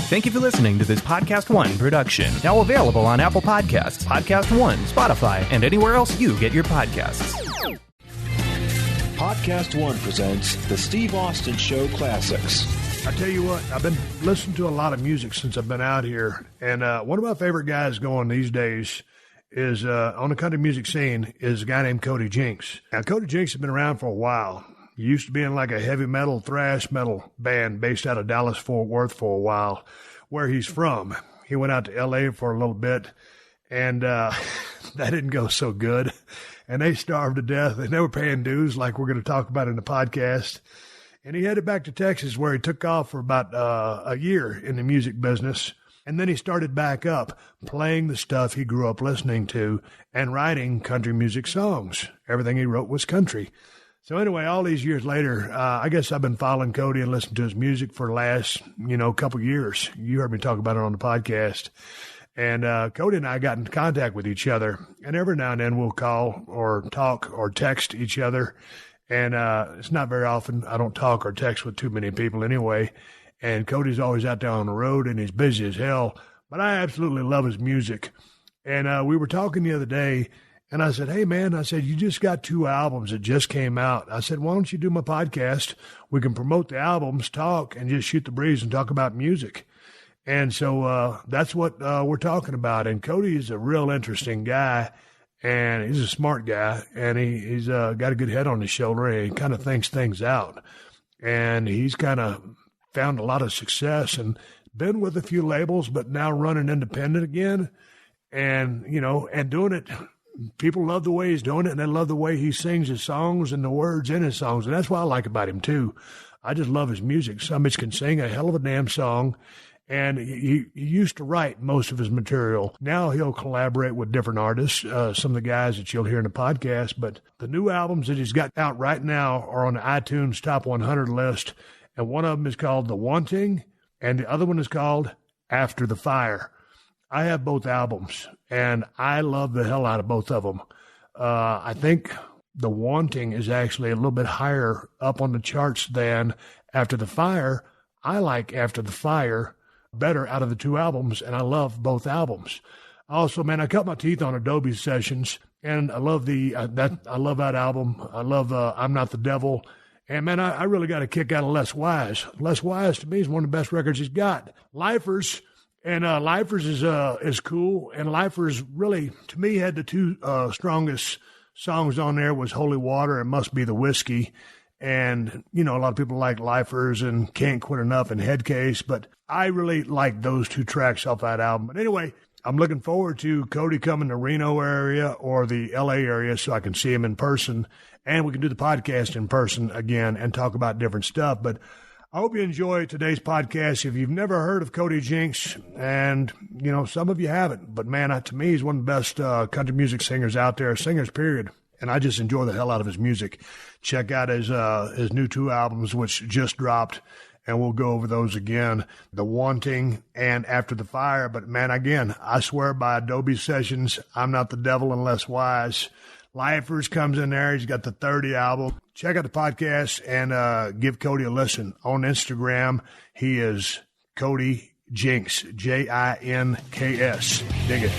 Thank you for listening to this PodcastOne production. Now available on Apple Podcasts, PodcastOne, Spotify, and anywhere else you get your podcasts. PodcastOne presents the Steve Austin Show Classics. I tell you what, I've been listening to a lot of music since I've been out here, and one of my favorite guys going these days is on the country music scene is a guy named Cody Jinks. Now, Cody Jinks has been around for a while. He used to be in like a heavy metal, thrash metal band based out of Dallas-Fort Worth for a while, where he's from. He went out to L.A. for a little bit, and that didn't go so good. And they starved to death. They never paying dues like we're going to talk about in the podcast. And he headed back to Texas, where he took off for about a year in the music business. And then he started back up playing the stuff he grew up listening to and writing country music songs. Everything he wrote was country. So anyway, all these years later, I guess I've been following Cody and listening to his music for the last, couple years. You heard me talk about it on the podcast. And Cody and I got in contact with each other. And every now and then we'll call or talk or text each other. And it's not very often. I don't talk or text with too many people anyway. And Cody's always out there on the road, and he's busy as hell. But I absolutely love his music. And we were talking the other day, and I said, hey, man, you just got 2 albums that just came out. I said, why don't you do my podcast? We can promote the albums, talk, and just shoot the breeze and talk about music. And so that's what we're talking about. And Cody is a real interesting guy, and he's a smart guy, and he's got a good head on his shoulder, and he kind of thinks things out. And he's kind of found a lot of success and been with a few labels, but now running independent again. And, and doing it. People love the way he's doing it, and they love the way he sings his songs and the words in his songs. And that's what I like about him, too. I just love his music. Some bitch can sing a hell of a damn song, and he used to write most of his material. Now he'll collaborate with different artists, some of the guys that you'll hear in the podcast. But the new albums that he's got out right now are on the iTunes Top 100 list, and one of them is called The Wanting, and the other one is called After the Fire. I have both albums, and I love the hell out of both of them. I think The Wanting is actually a little bit higher up on the charts than After the Fire. I like After the Fire better out of the 2 albums, and I love both albums. Also, man, I cut my teeth on Adobe Sessions, and I love I love that album. I love I'm Not the Devil. And, man, I really got a kick out of Les Wise. Les Wise, to me, is one of the best records he's got. Lifers. And Lifers is cool, and Lifers really, to me, had the 2 strongest songs on there was Holy Water and Must Be the Whiskey. And, a lot of people like Lifers and Can't Quit Enough and Headcase, but I really like those 2 tracks off that album. But anyway, I'm looking forward to Cody coming to Reno area or the L.A. area so I can see him in person, and we can do the podcast in person again and talk about different stuff. But I hope you enjoy today's podcast. If you've never heard of Cody Jinks, and, some of you haven't, but, man, to me, he's one of the best country music singers out there, singers, period. And I just enjoy the hell out of his music. Check out his new 2 albums, which just dropped, and we'll go over those again, The Wanting and After the Fire. But, man, again, I swear by Adobe Sessions, I'm Not the Devil Unless Wise. Lifers comes in there. He's got the 30 album. Check out the podcast and give Cody a listen. On Instagram, he is Cody Jinks, Jinks. Dig it.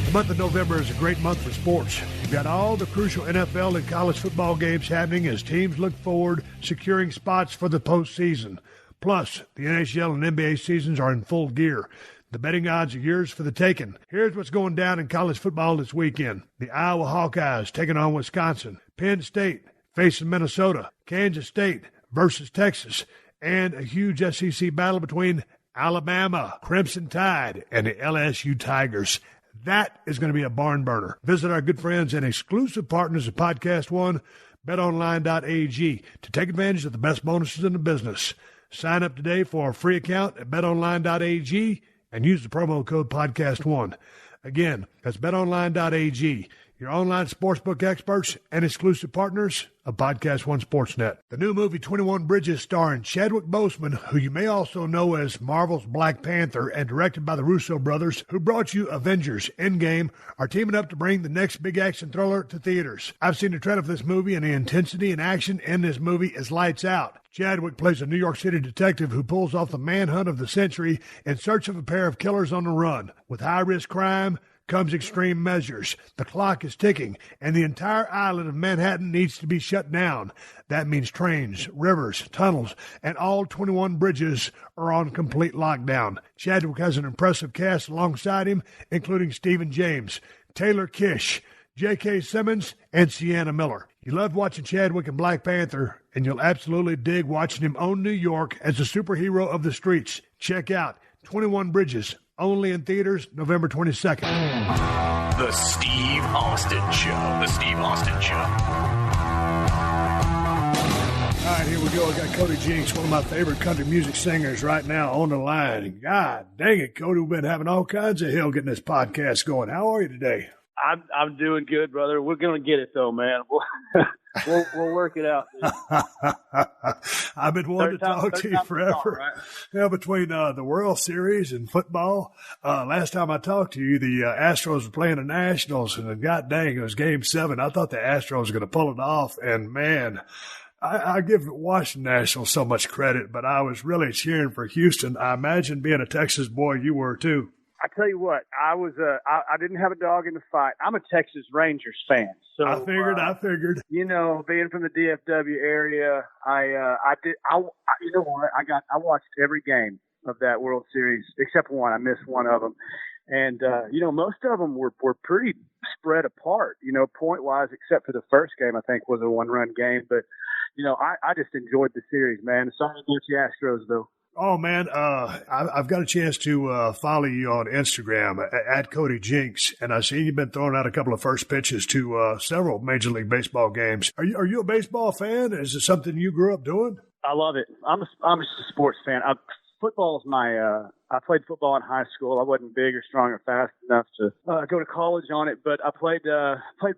The month of November is a great month for sports. You've got all the crucial NFL and college football games happening as teams look forward, securing spots for the postseason. Plus, the NHL and NBA seasons are in full gear. The betting odds are yours for the taking. Here's what's going down in college football this weekend. The Iowa Hawkeyes taking on Wisconsin. Penn State facing Minnesota. Kansas State versus Texas. And a huge SEC battle between Alabama, Crimson Tide, and the LSU Tigers. That is going to be a barn burner. Visit our good friends and exclusive partners at PodcastOne, betonline.ag, to take advantage of the best bonuses in the business. Sign up today for a free account at betonline.ag and use the promo code PodcastOne. Again, that's betonline.ag, your online sportsbook experts and exclusive partners of PodcastOne Sportsnet. The new movie 21 Bridges starring Chadwick Boseman, who you may also know as Marvel's Black Panther, and directed by the Russo brothers, who brought you Avengers Endgame, are teaming up to bring the next big action thriller to theaters. I've seen the trailer for this movie, and the intensity and action in this movie is lights out. Chadwick plays a New York City detective who pulls off the manhunt of the century in search of a pair of killers on the run. With high-risk crime comes extreme measures. The clock is ticking, and the entire island of Manhattan needs to be shut down. That means trains, rivers, tunnels, and all 21 bridges are on complete lockdown. Chadwick has an impressive cast alongside him, including Stephen James, Taylor Kish, J.K. Simmons, and Sienna Miller. You loved watching Chadwick in Black Panther, and you'll absolutely dig watching him own New York as the superhero of the streets. Check out 21 Bridges, only in theaters November 22nd. The Steve Austin Show. The Steve Austin Show. All right, here we go. I got Cody Jinks, one of my favorite country music singers right now on the line. God dang it, Cody, we've been having all kinds of hell getting this podcast going. How are you today? I'm doing good, brother. We're going to get it, though, man. We'll work it out. I've been wanting to talk to you forever. Right? Yeah, between the World Series and football. Last time I talked to you, the Astros were playing the Nationals, and god dang, it was Game 7. I thought the Astros were going to pull it off, and man, I give Washington Nationals so much credit, but I was really cheering for Houston. I imagine being a Texas boy, you were too. I tell you what, I didn't have a dog in the fight. I'm a Texas Rangers fan. So I figured. You know, being from the DFW area, I watched every game of that World Series except one. I missed one of them. And, most of them were pretty spread apart, point wise, except for the first game, I think was a 1-run game. But, I just enjoyed the series, man. Sorry about the Astros, though. Oh, man, I've got a chance to follow you on Instagram at Cody Jinks, and I see you've been throwing out a couple of first pitches to several Major League Baseball games. Are you a baseball fan? Is it something you grew up doing? I love it. I'm just a sports fan. Football is I played football in high school. I wasn't big or strong or fast enough to go to college on it, but I played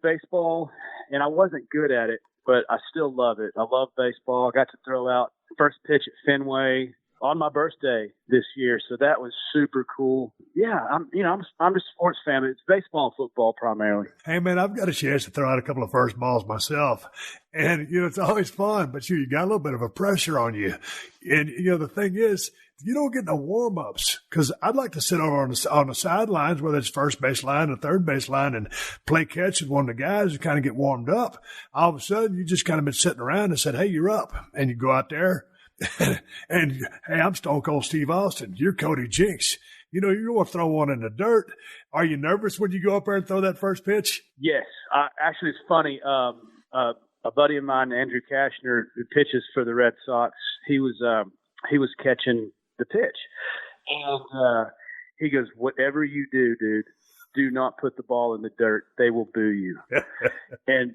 baseball, and I wasn't good at it, but I still love it. I love baseball. I got to throw out first pitch at Fenway on my birthday this year, so that was super cool. Yeah, I'm a sports fan, but it's baseball and football primarily. Hey, man, I've got a chance to throw out a couple of first balls myself, and it's always fun. But you got a little bit of a pressure on you, and the thing is, you don't get no warm ups because I'd like to sit over on the sidelines, whether it's first base line or third base line, and play catch with one of the guys who kind of get warmed up. All of a sudden, you just kind of been sitting around and said, "Hey, you're up," and you go out there. And hey, I'm Stone Cold Steve Austin. You're Cody Jinks. You want to throw one in the dirt. Are you nervous when you go up there and throw that first pitch? Yes. Actually, it's funny. A buddy of mine, Andrew Kashner, who pitches for the Red Sox, he was catching the pitch, and he goes, "Whatever you do, dude, do not put the ball in the dirt. They will boo you." And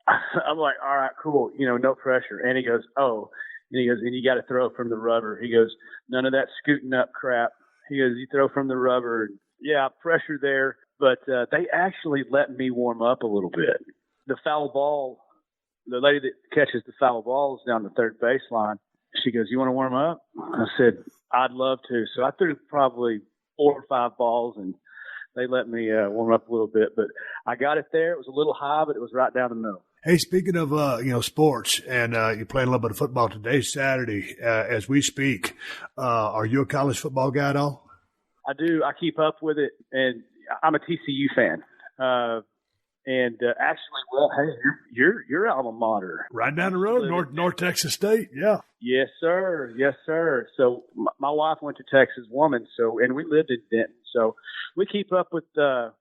I'm like, "All right, cool. No pressure." And he goes, "Oh." And he goes, "And you got to throw from the rubber." He goes, "None of that scooting up crap." He goes, "You throw from the rubber." Yeah, pressure there. But they actually let me warm up a little bit. The foul ball, the lady that catches the foul balls down the third baseline, she goes, "You want to warm up?" I said, "I'd love to." So I threw probably 4 or 5 balls, and they let me warm up a little bit. But I got it there. It was a little high, but it was right down the middle. Hey, speaking of, sports, and you're playing a little bit of football today, Saturday, as we speak, are you a college football guy at all? I do. I keep up with it, and I'm a TCU fan. Actually, well, hey, your alma mater. Right down the road, North Texas State, yeah. Yes, sir. Yes, sir. So my wife went to Texas Woman, and we lived in Denton, so we keep up with the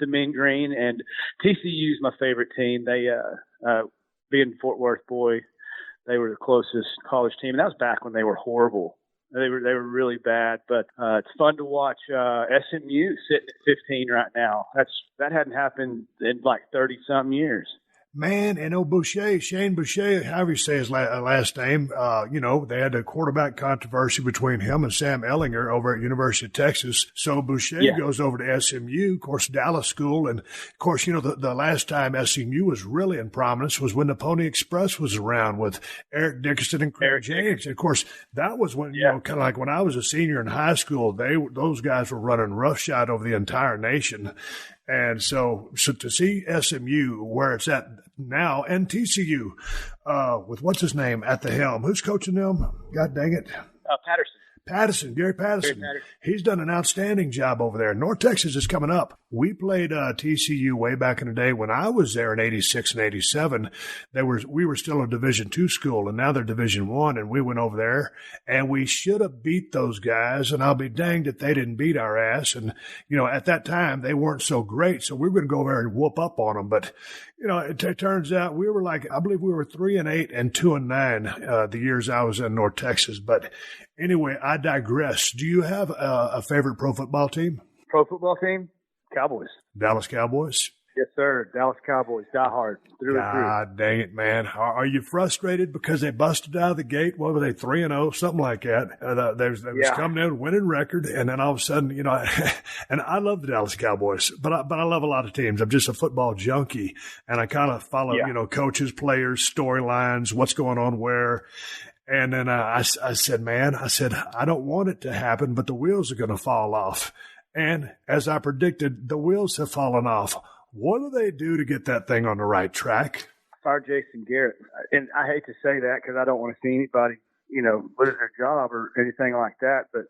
Mean Green, and TCU is my favorite team. They, being Fort Worth boy, they were the closest college team, and that was back when they were horrible. They were really bad, but it's fun to watch SMU sitting at 15 right now. That hadn't happened in like 30-some years. Man, and Boucher, Shane Boucher, however you say his last name, they had a quarterback controversy between him and Sam Ehlinger over at University of Texas. So Boucher goes over to SMU, of course, Dallas School. And, of course, the last time SMU was really in prominence was when the Pony Express was around with Eric Dickerson and Craig James. And, of course, that was when, kind of like when I was a senior in high school, those guys were running roughshod over the entire nation. And so to see SMU where it's at now, and TCU with what's his name at the helm, who's coaching them? God dang it, Gary Patterson. He's done an outstanding job over there. North Texas is coming up. We played TCU way back in the day when I was there in '86 and '87. We were still a Division II school, and now they're Division I. And we went over there, and we should have beat those guys. And I'll be danged if they didn't beat our ass. And at that time they weren't so great, so we were going to go over there and whoop up on them. But it turns out we were I believe we were 3-8 and 2-9 the years I was in North Texas. But anyway, I digress. Do you have a favorite pro football team? Pro football team? Cowboys. Dallas Cowboys? Yes, sir. Dallas Cowboys. Die hard. Through and through. God dang it, man. Are you frustrated because they busted out of the gate? What were they, 3-0, something like that? They was coming in winning record, and then all of a sudden, and I love the Dallas Cowboys, but I love a lot of teams. I'm just a football junkie, and I kind of follow, coaches, players, storylines, what's going on where. And then I said, I don't want it to happen, but the wheels are going to fall off. And as I predicted, the wheels have fallen off. What do they do to get that thing on the right track? Fire Jason Garrett. And I hate to say that because I don't want to see anybody, lose their job or anything like that. But,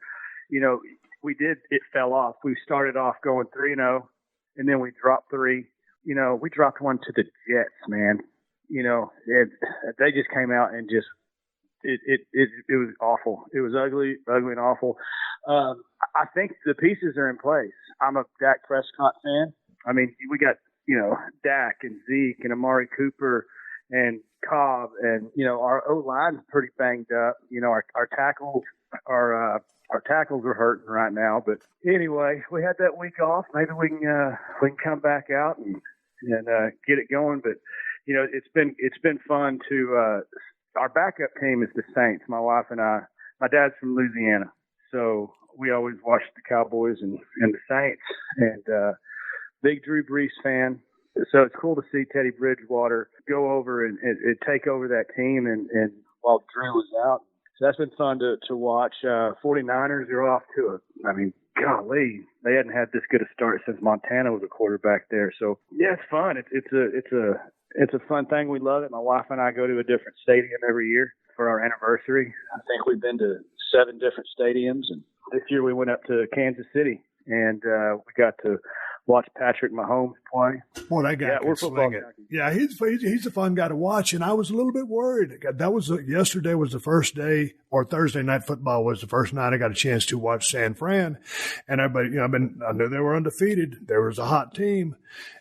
it fell off. We started off going 3-0, and then we dropped 3. We dropped one to the Jets, man. They just came out and just, it was awful. It was ugly and awful. I think the pieces are in place. I'm a Dak Prescott fan. I mean, we got, Dak and Zeke and Amari Cooper and Cobb, and, our O-line's pretty banged up. Our tackles are hurting right now. But anyway, we had that week off. Maybe we can come back out and get it going. But, it's been fun to, our backup team is the Saints, my wife and I. My dad's from Louisiana, so we always watched the Cowboys and the Saints, and big Drew Brees fan. So it's cool to see Teddy Bridgewater go over and take over that team, and while Drew was out. So that's been fun to watch. 49ers are off to golly, they hadn't had this good a start since Montana was a quarterback there. So yeah, it's fun. It's a fun thing. We love it. My wife and I go to a different stadium every year for our anniversary. I think we've been to 7 different stadiums, and this year we went up to Kansas City, and we got to watch Patrick Mahomes play. Boy, that guy can sling it. Yeah, he's a fun guy to watch, and I was a little bit worried. Yesterday was the first day, or Thursday night football was the first night I got a chance to watch San Fran, and everybody, I knew they were undefeated. There was a hot team.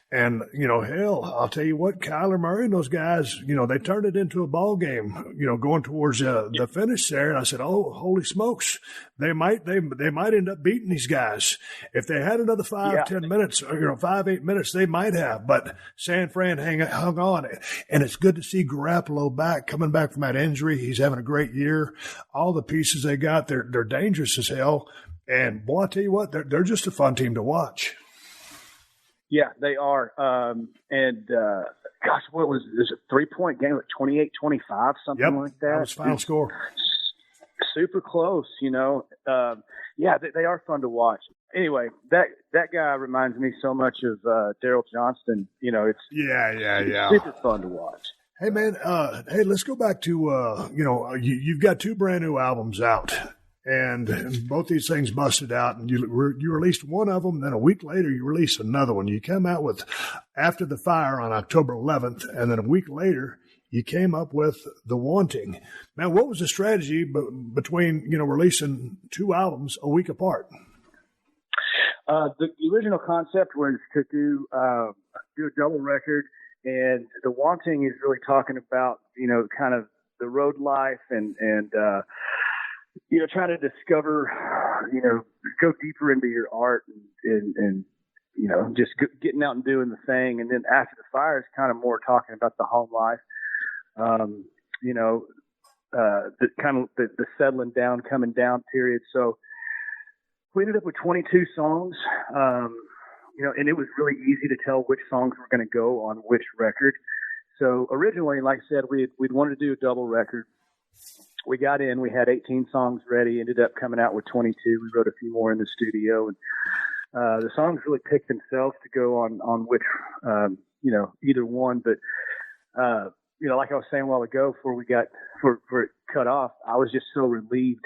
And, hell, I'll tell you what, Kyler Murray and those guys, they turned it into a ball game, going towards the finish there. And I said, oh, holy smokes, they might end up beating these guys. If they had another 10 minutes, 5-8 minutes, they might have. But San Fran hung on. And it's good to see Garoppolo coming back from that injury. He's having a great year. All the pieces they got, they're dangerous as hell. And, boy, I tell you what, they're just a fun team to watch. Yeah, they are. Gosh, what was this? A 3-point game, like 28-25, something like that. That was final score. Super close, they are fun to watch. Anyway, that guy reminds me so much of Daryl Johnston. It's super fun to watch. Hey man, let's go back to you've got 2 brand new albums out. And both these things busted out, and you released one of them. Then a week later, you released another one. You came out with After the Fire on October 11th, and then a week later, you came up with The Wanting. Now, what was the strategy between releasing 2 albums a week apart? The original concept was to do a double record, and The Wanting is really talking about kind of the road life and trying to discover, go deeper into your art and just getting out and doing the thing. And then After the Fire is kind of more talking about the home life, the settling down, coming down period. So we ended up with 22 songs, and it was really easy to tell which songs were going to go on which record. So originally, like I said, we'd wanted to do a double record. We got in, we had 18 songs ready, ended up coming out with 22. We wrote a few more in the studio. And The songs really pick themselves to go on which, either one. But, like I was saying a while ago before for it cut off, I was just so relieved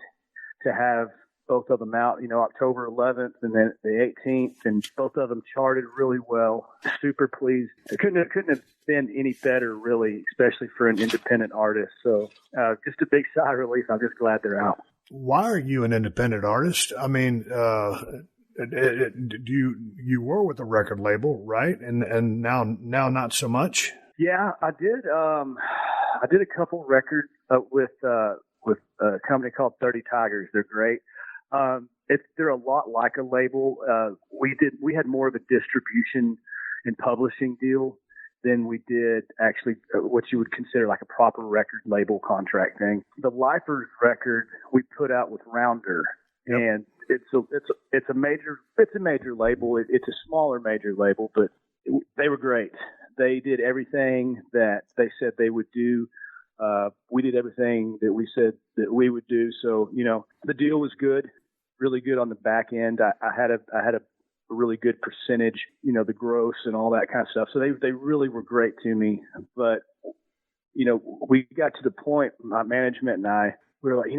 to have both of them out, October 11th and then the 18th, and both of them charted really well. Super pleased. It couldn't have been any better, really, especially for an independent artist. So just a big sigh of relief. I'm just glad they're out. Why are you an independent artist? I mean, you were with a record label, right? And now not so much. Yeah, I did. I did a couple records with a company called 30 Tigers. They're great. They're a lot like a label. We had more of a distribution and publishing deal than we did actually what you would consider like a proper record label contract thing. The Lifers record we put out with Rounder, yep. And it's a major label. It's a smaller major label, but they were great. They did everything that they said they would do. We did everything that we said that we would do. So, the deal was good, really good on the back end. I had a really good percentage, the gross and all that kind of stuff. So they really were great to me. But, we got to the point, my management and I, we were like,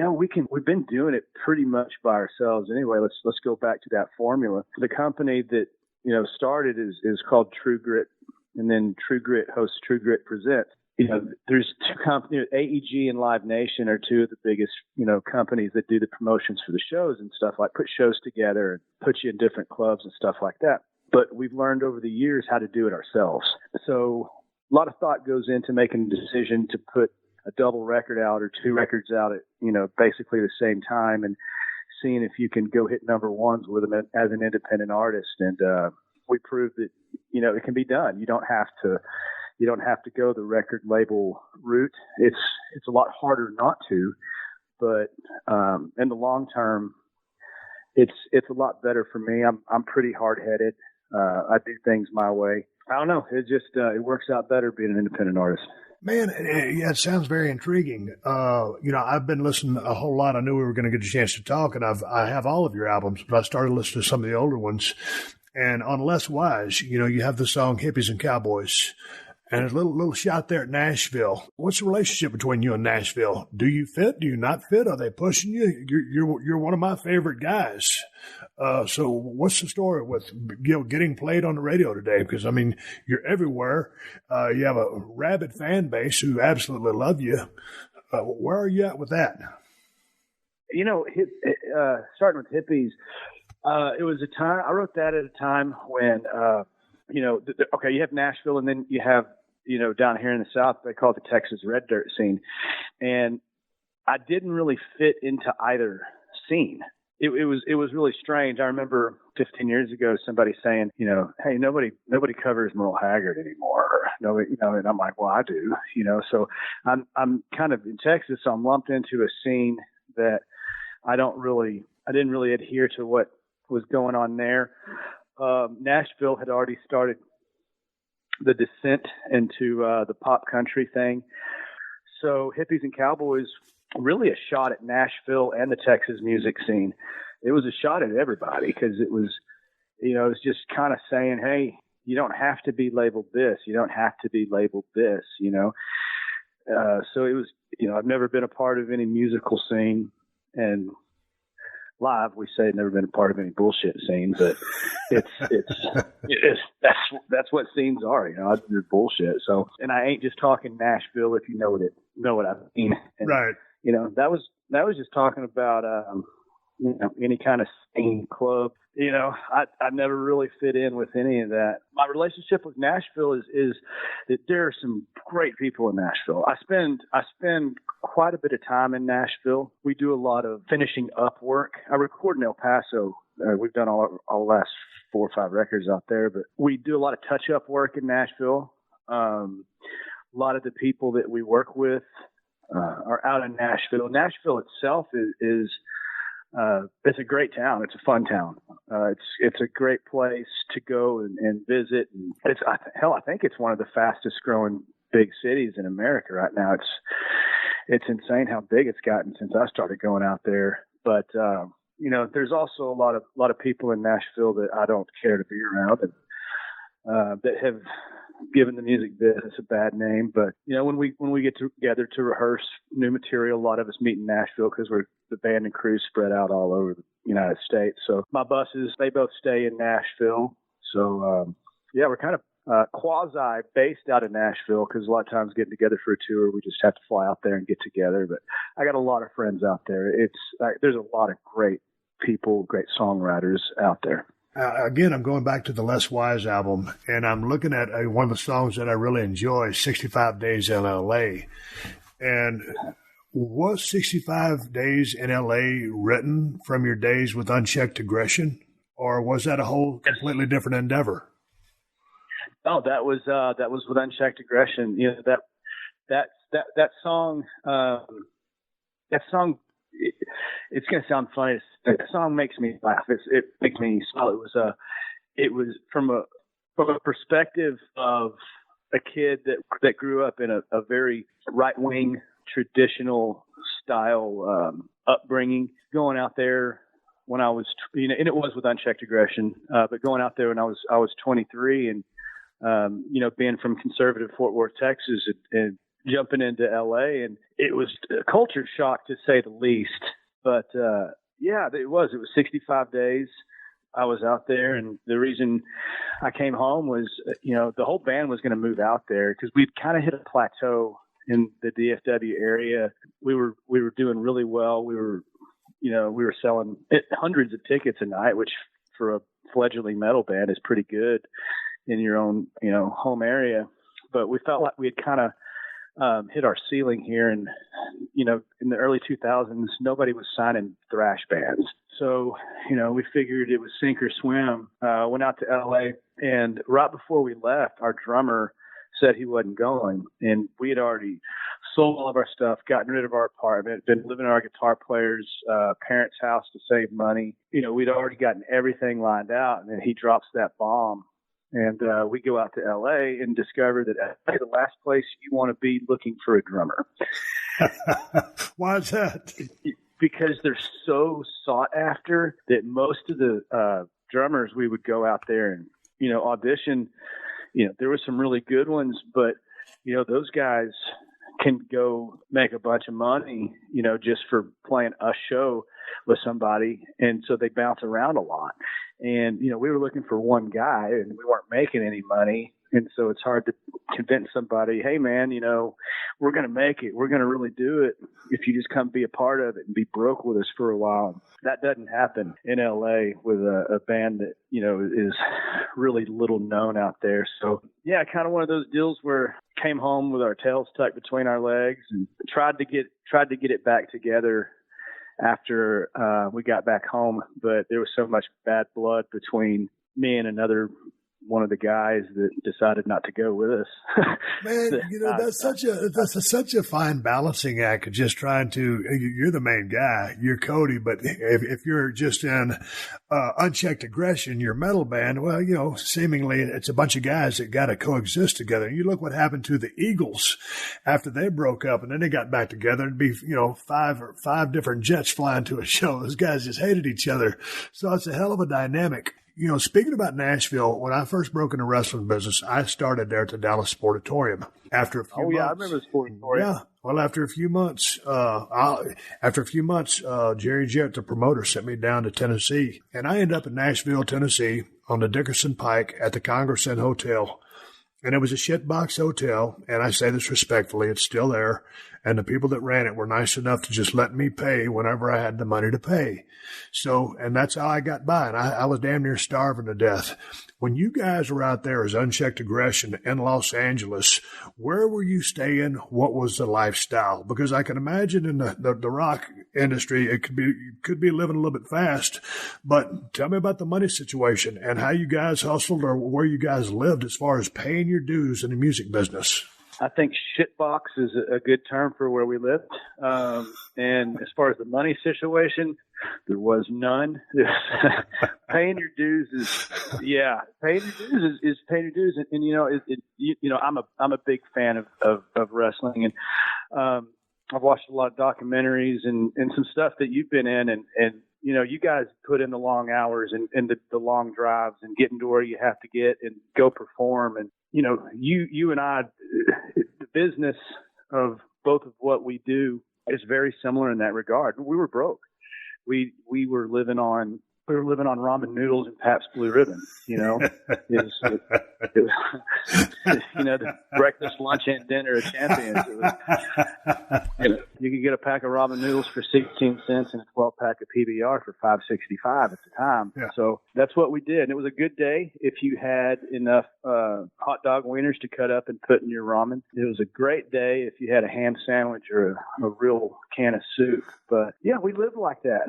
we've been doing it pretty much by ourselves anyway. Let's go back to that formula. The company that, started is called True Grit, and then True Grit hosts True Grit Presents. There's two companies, AEG and Live Nation are two of the biggest, companies that do the promotions for the shows and stuff, like put shows together and put you in different clubs and stuff like that. But we've learned over the years how to do it ourselves. So a lot of thought goes into making a decision to put a double record out or two records out at, basically the same time, and seeing if you can go hit number ones with them as an independent artist. And we proved that, it can be done. You don't have to go the record label route. It's a lot harder not to, but in the long term, it's a lot better for me. I'm pretty hard headed. I do things my way. I don't know. It just it works out better being an independent artist. Man, it sounds very intriguing. I've been listening a whole lot. I knew we were going to get a chance to talk, and I have all of your albums, but I started listening to some of the older ones. And on Less Wise, you have the song Hippies and Cowboys. And a little shot there at Nashville. What's the relationship between you and Nashville? Do you fit? Do you not fit? Are they pushing you? You're one of my favorite guys. So what's the story with getting played on the radio today? Because you're everywhere. You have a rabid fan base who absolutely love you. Where are you at with that? Starting with Hippies, it was a time I wrote that at a time when you have Nashville, and then you have, down here in the South, they call it the Texas Red Dirt scene. And I didn't really fit into either scene. It was really strange. I remember 15 years ago, somebody saying, hey, nobody covers Merle Haggard anymore. Nobody, and I'm like, well, I do, so I'm kind of in Texas, so I'm lumped into a scene that I didn't really adhere to what was going on there. Nashville had already started the descent into the pop country thing. So Hippies and Cowboys, really a shot at Nashville and the Texas music scene. It was a shot at everybody because it was just kind of saying, hey, you don't have to be labeled this. You don't have to be labeled this, So it was, I've never been a part of any musical scene, and live, we say never been a part of any bullshit scene, but that's what scenes are, they're bullshit. So, and I ain't just talking Nashville, if you know what I mean. And, right. That was just talking about, any kind of scene club. I never really fit in with any of that. My relationship with Nashville is that there are some great people in Nashville. I spend quite a bit of time in Nashville. We do a lot of finishing up work. I record in El Paso. We've done all the last 4 or 5 records out there, but we do a lot of touch-up work in Nashville. A lot of the people that we work with are out in Nashville. Nashville itself is it's a great town. It's a fun town. It's a great place to go and visit. And I think it's one of the fastest growing big cities in America right now. It's insane how big it's gotten since I started going out there. But there's also a lot of people in Nashville that I don't care to be around, and that have given the music business a bad name. But when we get together to rehearse new material, a lot of us meet in Nashville because we're the band and crew spread out all over the United States. So my buses, they both stay in Nashville. So we're kind of quasi based out of Nashville, because a lot of times getting together for a tour, we just have to fly out there and get together. But I got a lot of friends out there. There's a lot of great people, great songwriters out there. Again, I'm going back to the Les Wise album, and I'm looking at one of the songs that I really enjoy, 65 Days in L.A. And was 65 Days in L.A. written from your days with Unchecked Aggression, or was that a whole completely different endeavor? Oh, that was with Unchecked Aggression. That song. It's going to sound funny. That song makes me laugh. It makes me smile. It was from a perspective of a kid that grew up in a very right wing traditional style upbringing. Going out there when I was, and it was with Unchecked Aggression, but going out there when I was 23, and being from conservative Fort Worth, Texas, and jumping into LA, and it was a culture shock to say the least. But it was 65 days I was out there, and the reason I came home was the whole band was going to move out there because we'd kind of hit a plateau in the DFW area. We were doing really well. We were selling hundreds of tickets a night, which for a fledgling metal band is pretty good in your own home area. But we felt like we had kind of hit our ceiling here, and in the early 2000s, nobody was signing thrash bands. So we figured it was sink or swim. Went out to LA, and right before we left, our drummer said he wasn't going, and we had already sold all of our stuff, gotten rid of our apartment, been living in our guitar player's parents' house to save money. We'd already gotten everything lined out, and then he drops that bomb. And we go out to L.A. and discover that LA is the last place you want to be looking for a drummer. Why is that? Because they're so sought after that most of the drummers, we would go out there and, audition. There were some really good ones, but, those guys can go make a bunch of money, just for playing a show with somebody. And so they bounce around a lot. And, we were looking for one guy, and we weren't making any money. And so it's hard to convince somebody, hey, man, we're going to make it. We're going to really do it if you just come be a part of it and be broke with us for a while. That doesn't happen in L.A. with a band that, is really little known out there. So, yeah, kind of one of those deals where came home with our tails tucked between our legs and tried to get it back together after we got back home. But there was so much bad blood between me and another one of the guys that decided not to go with us. Man, that's such a fine balancing act of just trying to, you're the main guy, you're Cody, but if you're just in Unchecked Aggression, your metal band, well, seemingly it's a bunch of guys that got to coexist together. You look what happened to the Eagles after they broke up, and then they got back together. It'd be, five different jets flying to a show. Those guys just hated each other. So it's a hell of a dynamic. Speaking about Nashville, when I first broke into wrestling business, I started there at the Dallas Sportatorium. After a few months, I remember the Sportatorium. Yeah. Well, after a few months, Jerry Jett, the promoter, sent me down to Tennessee, and I ended up in Nashville, Tennessee, on the Dickerson Pike at the Congress Inn Hotel. And it was a shitbox hotel, and I say this respectfully, it's still there. And the people that ran it were nice enough to just let me pay whenever I had the money to pay. So, and that's how I got by. And I was damn near starving to death. When you guys were out there as Unchecked Aggression in Los Angeles, where were you staying? What was the lifestyle? Because I can imagine in the rock industry, it could be living a little bit fast. But tell me about the money situation and how you guys hustled or where you guys lived as far as paying your dues in the music business. I think shitbox is a good term for where we lived. And as far as the money situation, there was none. Paying your dues is paying your dues. And I'm a big fan of wrestling, and I've watched a lot of documentaries and some stuff that you've been in, and You know, you guys put in the long hours and the long drives and getting to where you have to get and go perform. And, you know, you and I, the business of both of what we do is very similar in that regard. We were broke. We were living on ramen noodles and Pabst Blue Ribbon, you know. It was you know, the breakfast, lunch, and dinner of champions. It was, you know, you could get a pack of ramen noodles for 16 cents and a 12-pack of PBR for $5.65 at the time. Yeah. So that's what we did. And it was a good day if you had enough hot dog wieners to cut up and put in your ramen. It was a great day if you had a ham sandwich or a real can of soup. But, yeah, we lived like that.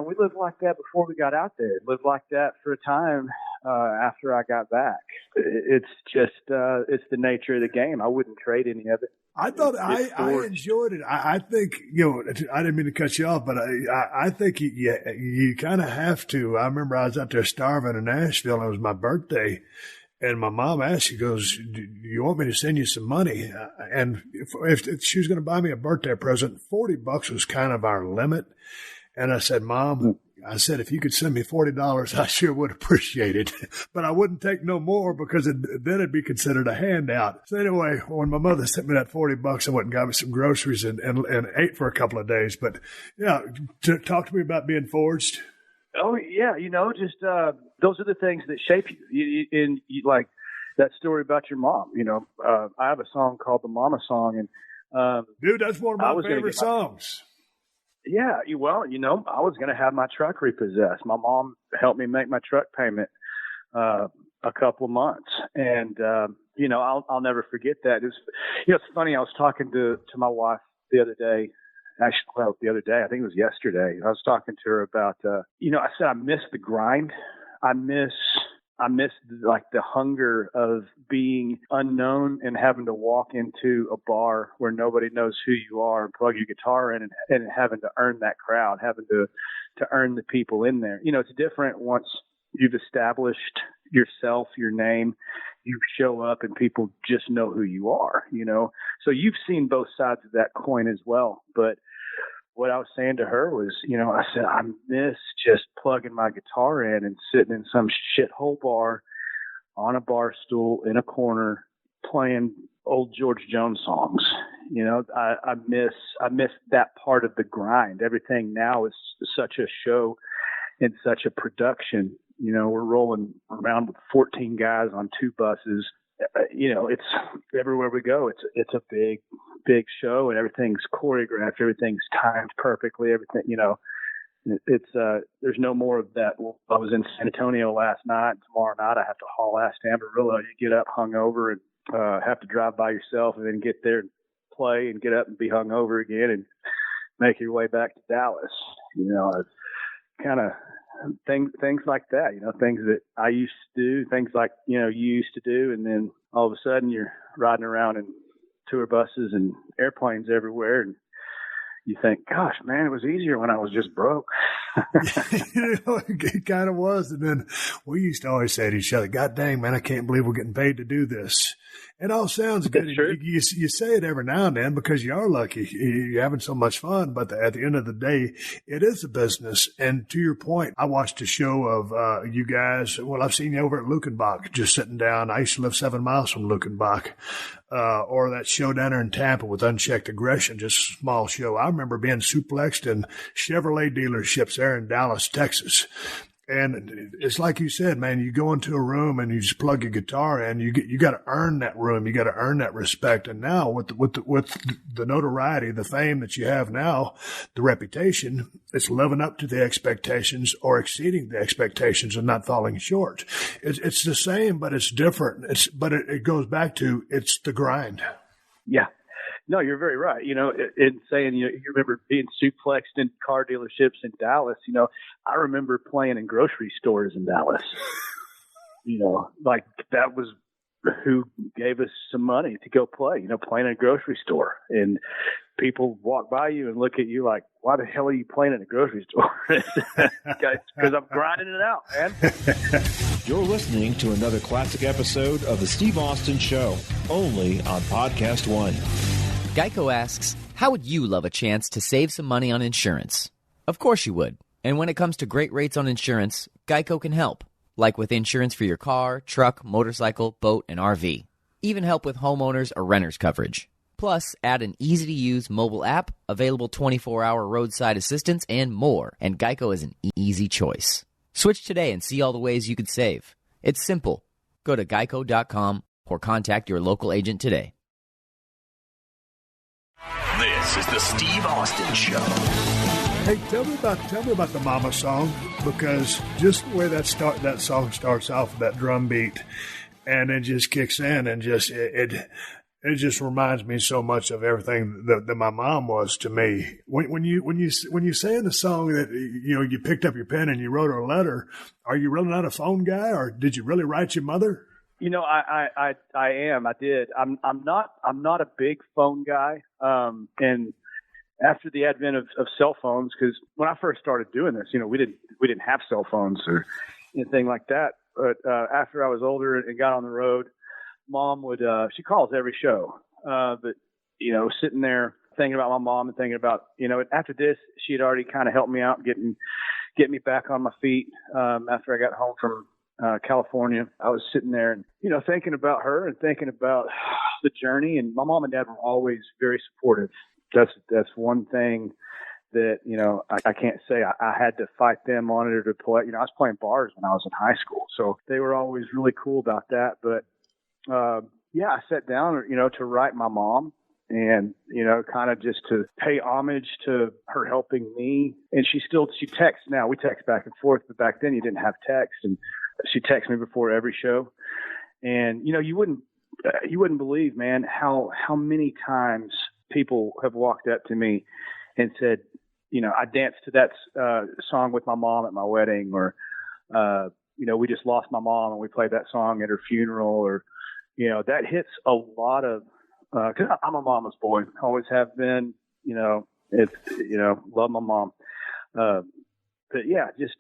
We lived like that before we got out there. Lived like that for a time after I got back. It's just it's the nature of the game. I wouldn't trade any of it. I thought I enjoyed it. I think, you know, I didn't mean to cut you off, but I think you kind of have to. I remember I was out there starving in Nashville, and it was my birthday. And my mom asked, she goes, "Do you want me to send you some money?" And if she was going to buy me a birthday present, $40 was kind of our limit. And I said, "Mom," I said, "if you could send me $40, I sure would appreciate it. But I wouldn't take no more because then it'd be considered a handout." So anyway, when my mother sent me that $40, I went and got me some groceries and ate for a couple of days. But yeah, talk to me about being forged. Oh yeah, you know, just those are the things that shape you. You like that story about your mom. You know, I have a song called the Mama Song, and dude, that's one of my favorite songs. Yeah, well, you know, I was going to have my truck repossessed. My mom helped me make my truck payment a couple of months, and you know, I'll never forget that. It was, you know, it's funny. I was talking to my wife the other day. Actually, well, the other day, I think it was yesterday. I was talking to her about, you know, I said I miss the grind. I miss like the hunger of being unknown and having to walk into a bar where nobody knows who you are and plug your guitar in and having to earn that crowd, having to earn the people in there. You know, it's different once you've established yourself, your name, you show up and people just know who you are, you know. So you've seen both sides of that coin as well. But what I was saying to her was, you know, I said, I miss just plugging my guitar in and sitting in some shithole bar on a bar stool in a corner playing old George Jones songs. You know, I miss that part of the grind. Everything now is such a show and such a production. You know, we're rolling around with 14 guys on 2 buses. You know, it's everywhere we go. It's a big show, and everything's choreographed. Everything's timed perfectly. Everything, you know, it's there's no more of that. I was in San Antonio last night. Tomorrow night I have to haul ass to Amarillo. You get up hungover and have to drive by yourself, and then get there and play, and get up and be hungover again, and make your way back to Dallas. You know, it's kind of things like that, you know, things that I used to do, things like, you know, you used to do. And then all of a sudden you're riding around in tour buses and airplanes everywhere. And you think, gosh, man, it was easier when I was just broke. You know, it kind of was. And then we used to always say to each other, God dang, man, I can't believe we're getting paid to do this. It all sounds good. You say it every now and then because you are lucky. You're having so much fun. But at the end of the day, it is a business. And to your point, I watched a show of you guys. Well, I've seen you over at Lukenbach, just sitting down. I used to live 7 miles from Lukenbach. Or that show down there in Tampa with Unchecked Aggression, just a small show. I remember being suplexed in Chevrolet dealerships there in Dallas, Texas. And it's like you said, man, you go into a room and you just plug your guitar in. You got to earn that room. You got to earn that respect. And now with the notoriety, the fame that you have now, the reputation, it's living up to the expectations or exceeding the expectations and not falling short. It's the same, but it's different. But it goes back to it's the grind. Yeah. No, you're very right. You know, in saying, you remember being suplexed in car dealerships in Dallas. You know, I remember playing in grocery stores in Dallas. You know, like that was who gave us some money to go play, you know, playing in a grocery store. And people walk by you and look at you like, why the hell are you playing in a grocery store? Because I'm grinding it out, man. You're listening to another classic episode of The Steve Austin Show, only on PodcastOne. Geico asks, how would you love a chance to save some money on insurance? Of course you would. And when it comes to great rates on insurance, Geico can help, like with insurance for your car, truck, motorcycle, boat, and RV. Even help with homeowners or renters coverage. Plus, add an easy-to-use mobile app, available 24-hour roadside assistance, and more. And Geico is an easy choice. Switch today and see all the ways you could save. It's simple. Go to geico.com or contact your local agent today. This is the Steve Austin Show. Hey, tell me about the Mama song, because just the way that song starts off with that drum beat, and it just kicks in, and it just reminds me so much of everything that my mom was to me. When you say in the song that you picked up your pen and you wrote her a letter, are you really not a phone guy, or did you really write your mother? I am. I did. I'm not a big phone guy. And after the advent of cell phones, because when I first started doing this, we didn't have cell phones or anything like that. But after I was older and got on the road, Mom would she calls every show. But sitting there thinking about my mom and thinking about after this, she had already kind of helped me out get me back on my feet. After I got home from California, I was sitting there and thinking about her and thinking about the journey. And my mom and dad were always very supportive. That's one thing that I can't say I had to fight them on it or to play. I was playing bars when I was in high school, so they were always really cool about that. But I sat down to write my mom, and kind of just to pay homage to her helping me. And she texts now. We text back and forth, but back then you didn't have text, and she texts me before every show. And you wouldn't believe, man, how many times people have walked up to me and said, I danced to that song with my mom at my wedding, or we just lost my mom and we played that song at her funeral, or that hits a lot of, cause I'm a mama's boy, always have been, love my mom. But yeah, it's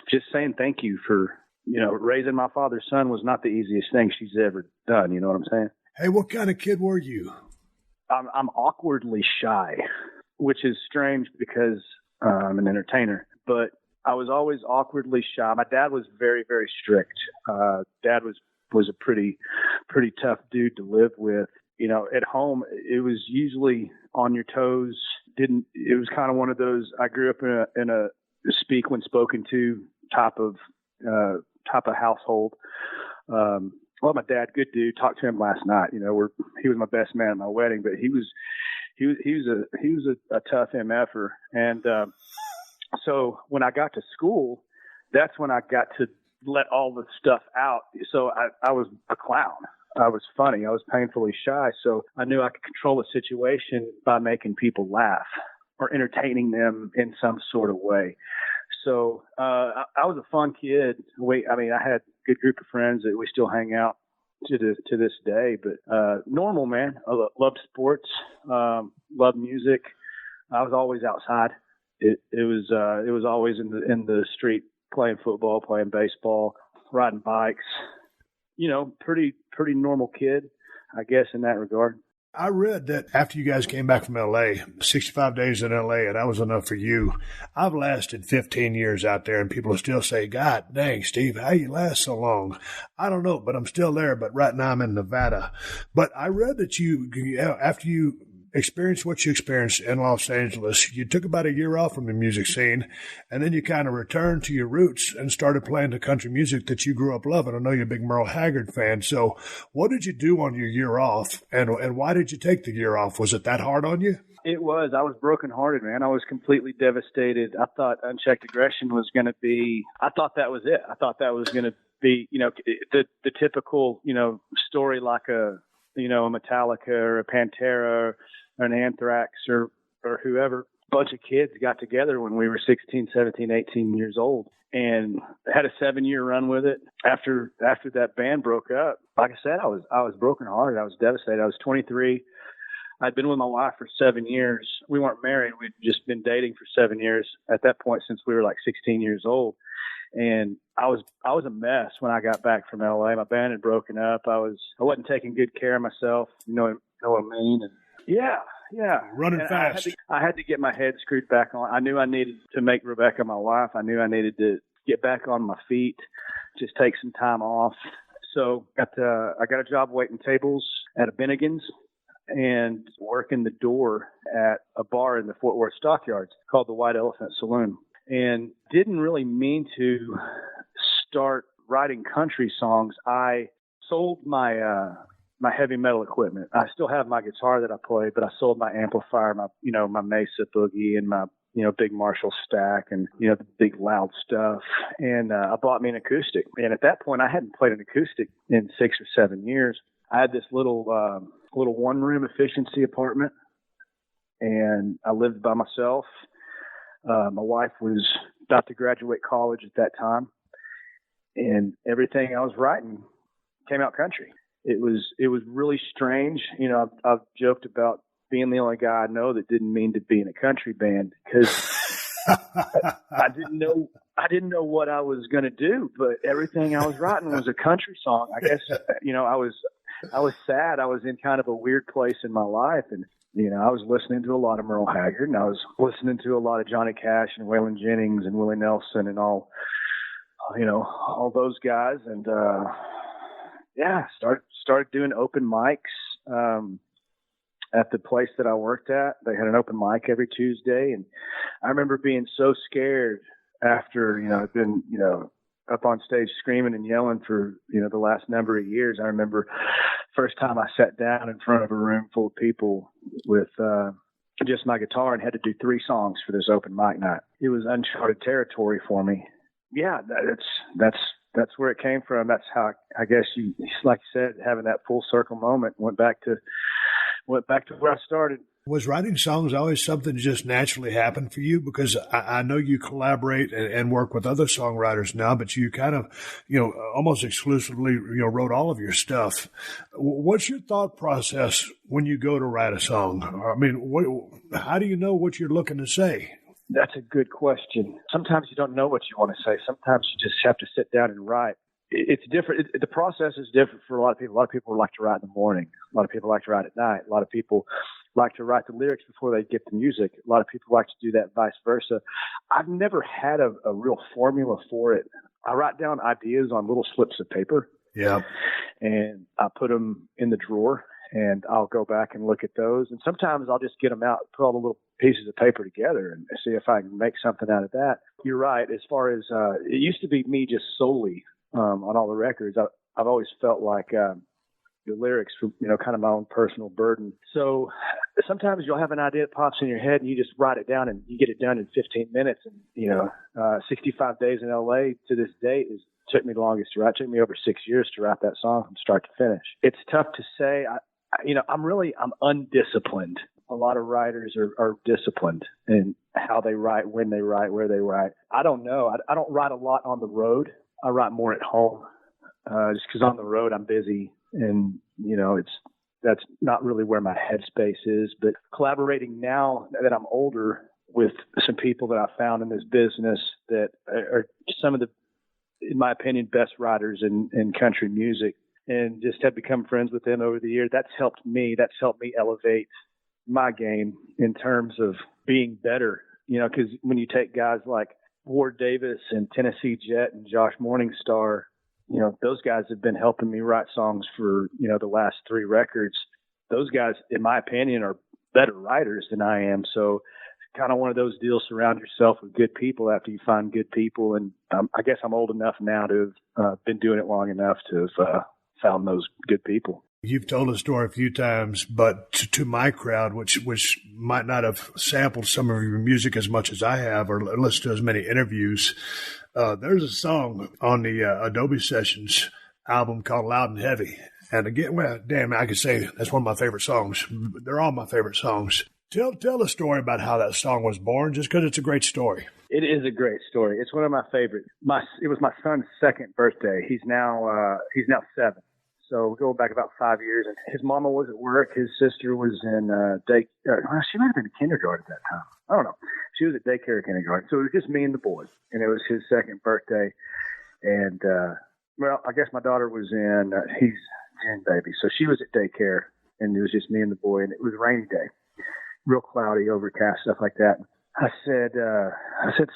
just saying thank you for, raising my father's son was not the easiest thing she's ever done. You know what I'm saying? Hey, what kind of kid were you? I'm awkwardly shy, which is strange because I'm an entertainer, but I was always awkwardly shy. My dad was very, very strict. Dad was a pretty tough dude to live with. At home, it was usually on your toes. It was kind of one of those, I grew up in a speak when spoken to type of household. Well, my dad, good dude. Talked to him last night. He was my best man at my wedding, but he was a tough MFer. And so when I got to school, that's when I got to let all the stuff out. So I was a clown. I was funny. I was painfully shy. So I knew I could control a situation by making people laugh or entertaining them in some sort of way. So I was a fun kid. I had a good group of friends that we still hang out to this day. But normal, man. I loved sports, loved music. I was always outside. It was always in the street, playing football, playing baseball, riding bikes. Pretty normal kid, I guess, in that regard. I read that after you guys came back from L.A., 65 days in L.A., and that was enough for you. I've lasted 15 years out there, and people still say, God dang, Steve, how you last so long? I don't know, but I'm still there, but right now I'm in Nevada. But I read that after you experienced what you experienced in Los Angeles, you took about a year off from the music scene, and then you kind of returned to your roots and started playing the country music that you grew up loving. I know you're a big Merle Haggard fan. So what did you do on your year off, and why did you take the year off? Was it that hard on you? It was. I was brokenhearted, man. I was completely devastated. I thought Unchecked Aggression was going to be, I thought that was it. I thought that was going to be, the typical, story like a Metallica or a Pantera or an Anthrax or whoever. A bunch of kids got together when we were 16, 17, 18 years old and had a 7-year run with it. After that band broke up, like I said, I was brokenhearted. I was devastated. I was 23. I'd been with my wife for 7 years. We weren't married. We'd just been dating for 7 years at that point since we were like 16 years old. And I was a mess when I got back from LA. My band had broken up. I wasn't taking good care of myself. You know what I mean? And yeah, Yeah. Running fast. I had to get my head screwed back on. I knew I needed to make Rebecca my wife. I knew I needed to get back on my feet, just take some time off. So I got a job waiting tables at a Bennigan's and working the door at a bar in the Fort Worth Stockyards called the White Elephant Saloon. And didn't really mean to start writing country songs. I sold my heavy metal equipment. I still have my guitar that I play, but I sold my amplifier, my Mesa Boogie and my, big Marshall stack and, the big loud stuff. And I bought me an acoustic. And at that point, I hadn't played an acoustic in 6 or 7 years. I had this little one-room efficiency apartment, and I lived by myself. My wife was about to graduate college at that time, and everything I was writing came out country. It was really strange. I've joked about being the only guy I know that didn't mean to be in a country band because I didn't know what I was going to do, but everything I was writing was a country song. I guess, I was sad. I was in kind of a weird place in my life, and I was listening to a lot of Merle Haggard, and I was listening to a lot of Johnny Cash and Waylon Jennings and Willie Nelson and all those guys. And, started doing open mics, at the place that I worked at. They had an open mic every Tuesday. And I remember being so scared after, I'd been, up on stage screaming and yelling for, the last number of years. I remember first time I sat down in front of a room full of people with just my guitar and had to do 3 songs for this open mic night. It was uncharted territory for me. Yeah, that's where it came from. That's how I guess you, like you said, having that full circle moment, went back to where I started. Was writing songs always something that just naturally happened for you? Because I know you collaborate and work with other songwriters now, but you kind of, almost exclusively, wrote all of your stuff. What's your thought process when you go to write a song? I mean, how do you know what you're looking to say? That's a good question. Sometimes you don't know what you want to say. Sometimes you just have to sit down and write. It's different. The process is different for a lot of people. A lot of people like to write in the morning. A lot of people like to write at night. A lot of people like to write the lyrics before they get the music. A lot of people like to do that vice versa. I've never had a real formula for it. I write down ideas on little slips of paper. Yeah. And I put them in the drawer, and I'll go back and look at those. And sometimes I'll just get them out, put all the little pieces of paper together and see if I can make something out of that. You're right. As far as it used to be me just solely on all the records, I've always felt like the lyrics were, kind of my own personal burden. So sometimes you'll have an idea that pops in your head and you just write it down and you get it done in 15 minutes. And, 65 days in LA to this date took me the longest to write. It took me over 6 years to write that song from start to finish. It's tough to say. I'm undisciplined. A lot of writers are disciplined in how they write, when they write, where they write. I don't know. I don't write a lot on the road. I write more at home, just because on the road I'm busy, and that's not really where my headspace is. But collaborating now that I'm older with some people that I found in this business that are some of the, in my opinion, best writers in country music, and just have become friends with them over the years, that's helped me. That's helped me elevate my game in terms of being better. Because when you take guys like Ward Davis and Tennessee Jet and Josh Morningstar, those guys have been helping me write songs for, the last 3 records. Those guys, in my opinion, are better writers than I am. So kind of one of those deals, surround yourself with good people after you find good people. And I guess I'm old enough now to have been doing it long enough to have found those good people. You've told the story a few times, but to my crowd, which might not have sampled some of your music as much as I have or listened to as many interviews, there's a song on the Adobe Sessions album called Loud and Heavy. And again, I could say that's one of my favorite songs. They're all my favorite songs. Tell the story about how that song was born, just because it's a great story. It is a great story. It's one of my favorites. It was my son's 2nd birthday. He's now 7. So go back about 5 years, and his mama was at work. His sister was in she might have been in kindergarten at that time. I don't know. She was at daycare or kindergarten. So it was just me and the boys, and it was his 2nd birthday. And I guess my daughter was in. He's June baby, so she was at daycare, and it was just me and the boy, and it was a rainy day. real cloudy, overcast, stuff like that. I said,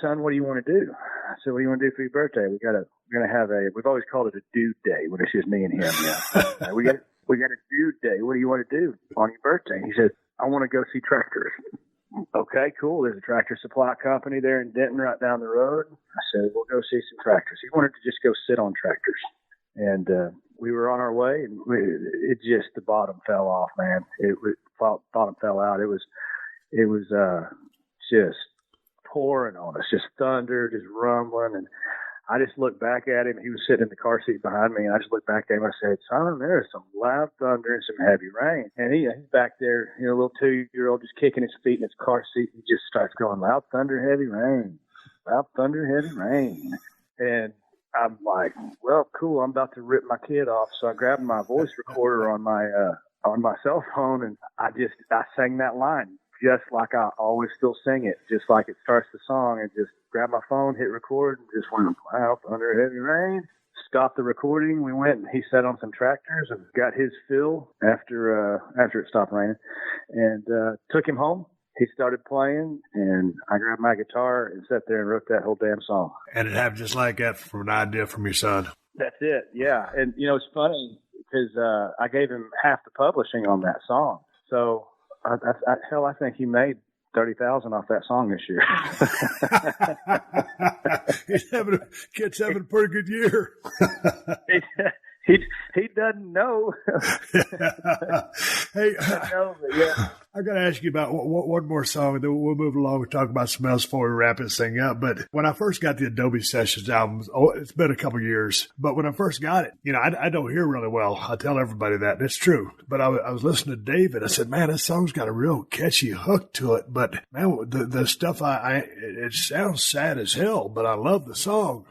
son, what do you want to do? I said, what do you want to do for your birthday? We've always called it a dude day when it's just me and him. Yeah. we got a dude day. What do you want to do on your birthday? He said, I want to go see tractors. Okay, cool. There's a tractor supply company there in Denton right down the road. I said, we'll go see some tractors. He wanted to just go sit on tractors. And we were on our way, and the bottom fell off, man. Bottom fell out. It was just pouring on us, just thunder, just rumbling. And I just looked back at him. He was sitting in the car seat behind me, and I just looked back at him. I said, son, there's some loud thunder and some heavy rain. And he's back there, a little 2-year-old just kicking his feet in his car seat. He just starts going, loud thunder, heavy rain. Loud thunder, heavy rain. And I'm like, well, cool. I'm about to rip my kid off. So I grabbed my voice recorder on my cell phone, and I sang that line just like I always still sing it, just like it starts the song, and just grabbed my phone, hit record, and just went, loud thunder, heavy rain. Stopped the recording. We went, and he sat on some tractors and got his fill after it stopped raining, and took him home. He started playing, and I grabbed my guitar and sat there and wrote that whole damn song. And it happened just like that from an idea from your son. That's it, yeah. And, it's funny because I gave him half the publishing on that song. So, I think he made $30,000 off that song this year. Kid's having a pretty good year. He doesn't know. Hey, yeah. I got to ask you about one more song, and then we'll move along and talk about something else before we wrap this thing up. But when I first got the Adobe Sessions albums, it's been a couple years, but when I first got it, I don't hear really well. I tell everybody that, and it's true. But I was listening to David. I said, man, this song's got a real catchy hook to it. But man, the stuff it sounds sad as hell, but I love the song.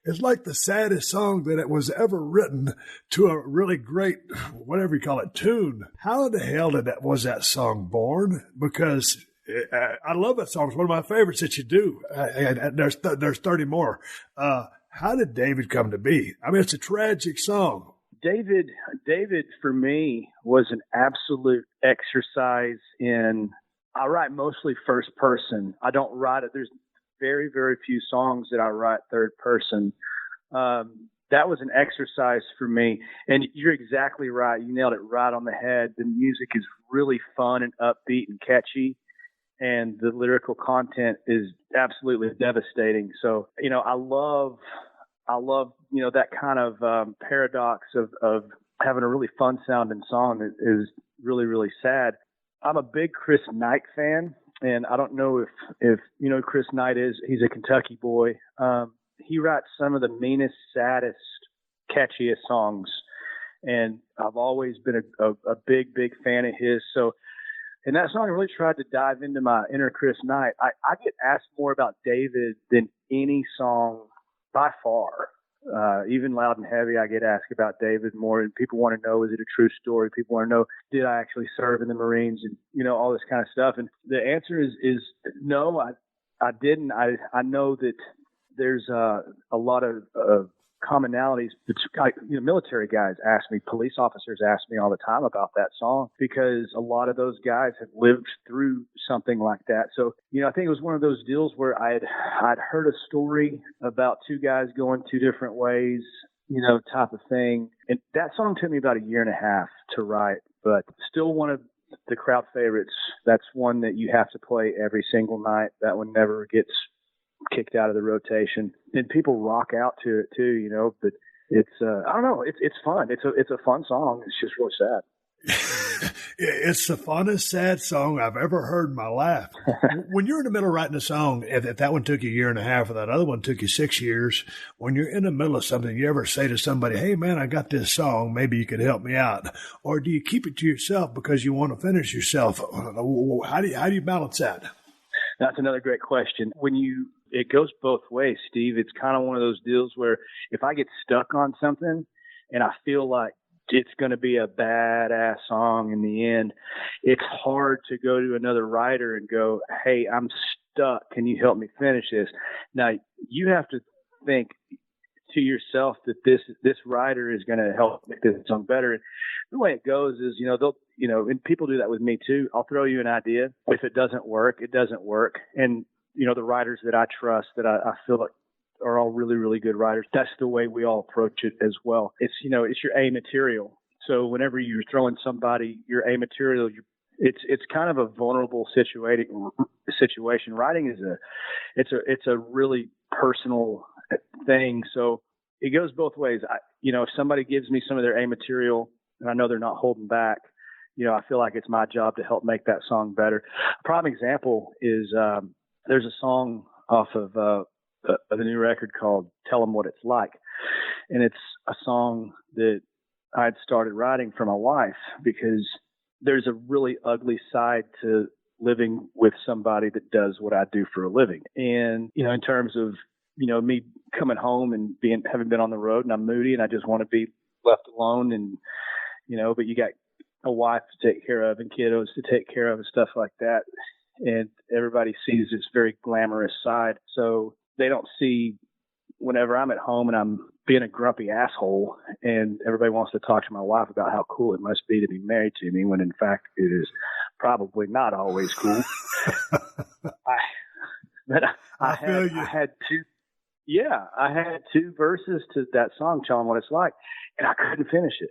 It's like the saddest song that it was ever written to a really great, whatever you call it, tune. How in the hell was that song born? Because I love that song. It's one of my favorites that you do. There's 30 more. How did David come to be? I mean, it's a tragic song. David for me was an absolute exercise in, I write mostly first person. I don't write it. There's very, very few songs that I write third person. That was an exercise for me. And you're exactly right. You nailed it right on the head. The music is really fun and upbeat and catchy, and the lyrical content is absolutely devastating. So, I love, that kind of paradox of having a really fun sounding song that is really, really sad. I'm a big Chris Knight fan. And I don't know if you know who Chris Knight is. He's a Kentucky boy. He writes some of the meanest, saddest, catchiest songs. And I've always been a big, big fan of his. So, and that song really tried to dive into my inner Chris Knight. I get asked more about David than any song by far. Even Loud and Heavy, I get asked about David more, and people want to know, is it a true story? People want to know, did I actually serve in the Marines, and all this kind of stuff. And the answer is no, I didn't. I know that there's a lot of commonalities. Military guys ask me, police officers ask me all the time about that song, because a lot of those guys have lived through something like that. So, I think it was one of those deals where I'd heard a story about two guys going two different ways, type of thing. And that song took me about 1.5 years to write, but still one of the crowd favorites. That's one that you have to play every single night. That one never gets kicked out of the rotation, and people rock out to it too, but it's I don't know, it's fun. It's a fun song. It's just really sad. It's the funnest sad song I've ever heard in my life. When you're in the middle of writing a song, if that one took you 1.5 years, or that other one took you 6 years, when you're in the middle of something, you ever say to somebody, hey man, I got this song, maybe you could help me out? Or do you keep it to yourself because you want to finish yourself? How do you balance that? That's another great question. It goes both ways, Steve. It's kind of one of those deals where if I get stuck on something and I feel like it's going to be a badass song in the end, it's hard to go to another writer and go, hey, I'm stuck. Can you help me finish this? Now, you have to think to yourself that this writer is going to help make this song better. And the way it goes is, and people do that with me too. I'll throw you an idea. If it doesn't work, it doesn't work. And, the writers that I trust, that I feel like are all really, really good writers, that's the way we all approach it as well. It's, it's your A material. So whenever you're throwing somebody your A material, it's kind of a vulnerable situation. Writing is it's a really personal thing. So it goes both ways. If somebody gives me some of their A material and I know they're not holding back, I feel like it's my job to help make that song better. A prime example is there's a song off of the new record called Tell 'Em What It's Like. And it's a song that I'd started writing for my wife because there's a really ugly side to living with somebody that does what I do for a living. And, in terms of, me coming home and having been on the road and I'm moody and I just want to be left alone and, but you got a wife to take care of and kiddos to take care of and stuff like that. And everybody sees this very glamorous side. So they don't see whenever I'm at home and I'm being a grumpy asshole and everybody wants to talk to my wife about how cool it must be to be married to me, when in fact it is probably not always cool. I had two verses to that song, Tell 'Em What It's Like, and I couldn't finish it.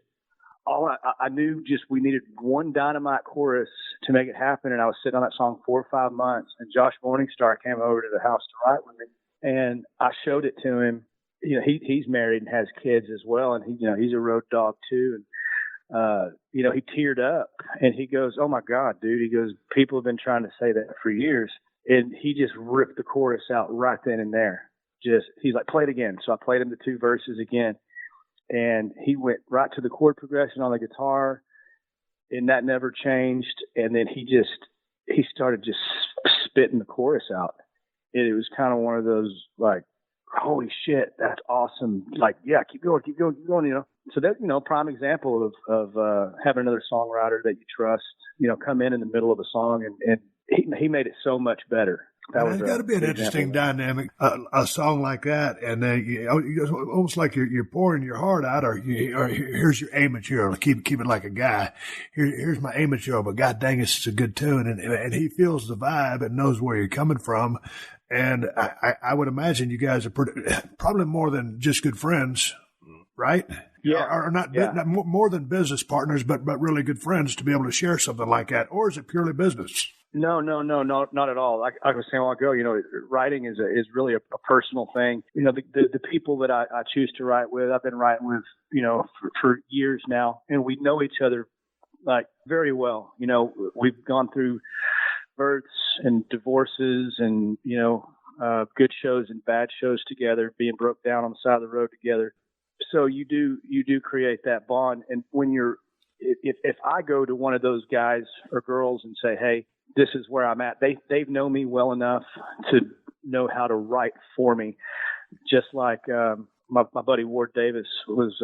I knew we needed one dynamite chorus to make it happen. And I was sitting on that song 4 or 5 months, and Josh Morningstar came over to the house to write with me. And I showed it to him. He's married and has kids as well. And he's a road dog too. And, he teared up and he goes, "Oh my God, dude." He goes, "People have been trying to say that for years." And he just ripped the chorus out right then and there. He's like, "Play it again." So I played him the 2 verses again. And he went right to the chord progression on the guitar, and that never changed. And then he started just spitting the chorus out. And it was kind of one of those like, holy shit, that's awesome. Like, yeah, keep going. So that, prime example of having another songwriter that you trust, come in the middle of a song and he made it so much better. It's got to be an interesting dynamic, a song like that, and then almost like you're pouring your heart out, or here's your A material. Keep it like a guy. Here's my A material, but God dang, it's a good tune, and he feels the vibe and knows where you're coming from. And I would imagine you guys are probably more than just good friends, right? Yeah, or not more than business partners, but really good friends to be able to share something like that. Or is it purely business? No, not at all. Like I was saying a while ago, writing is really a personal thing. The people that I choose to write with, I've been writing with, for years now, and we know each other like very well. We've gone through births and divorces and, good shows and bad shows together, being broke down on the side of the road together. So you do create that bond. And when if I go to one of those guys or girls and say, "Hey, this is where I'm at," they've known me well enough to know how to write for me. Just like my buddy Ward Davis was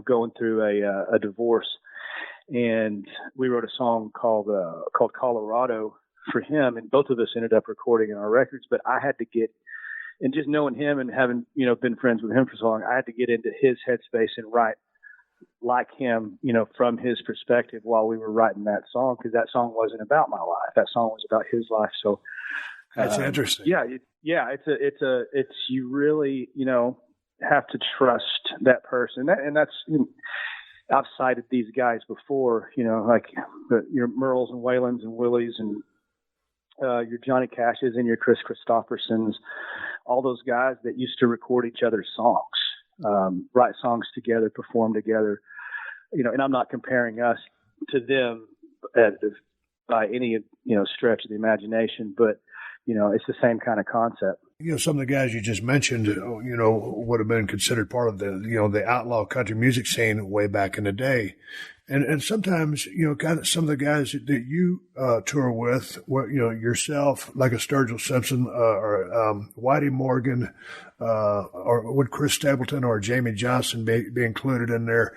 going through a divorce, and we wrote a song called Colorado for him, and both of us ended up recording in our records. But I had to get, and just knowing him and having been friends with him for so long, I had to get into his headspace and write like him, from his perspective while we were writing that song, because that song wasn't about my life. That song was about his life. So that's interesting. Yeah. It's you really, have to trust that person. And that's, I've cited these guys before, like your Merles and Whalens and Willies and your Johnny Cashes and your Chris Christophersons, all those guys that used to record each other's songs. Write songs together, perform together, and I'm not comparing us to them by any, stretch of the imagination, but, it's the same kind of concept. Some of the guys you just mentioned, would have been considered part of the outlaw country music scene way back in the day. And sometimes, kind of some of the guys that you tour with, yourself, like a Sturgill Simpson or Whitey Morgan, or would Chris Stapleton or Jamie Johnson be included in there?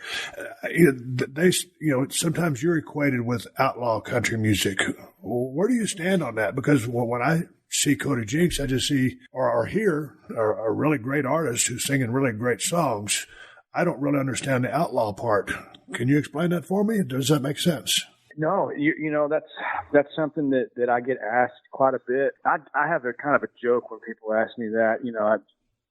Sometimes you're equated with outlaw country music. Where do you stand on that? Because when I see Cody Jinks, I just see or hear a really great artist who's singing really great songs. I don't really understand the outlaw part. Can you explain that for me? Does that make sense? No, you know, that's something that I get asked quite a bit. I have a kind of a joke when people ask me that. You know,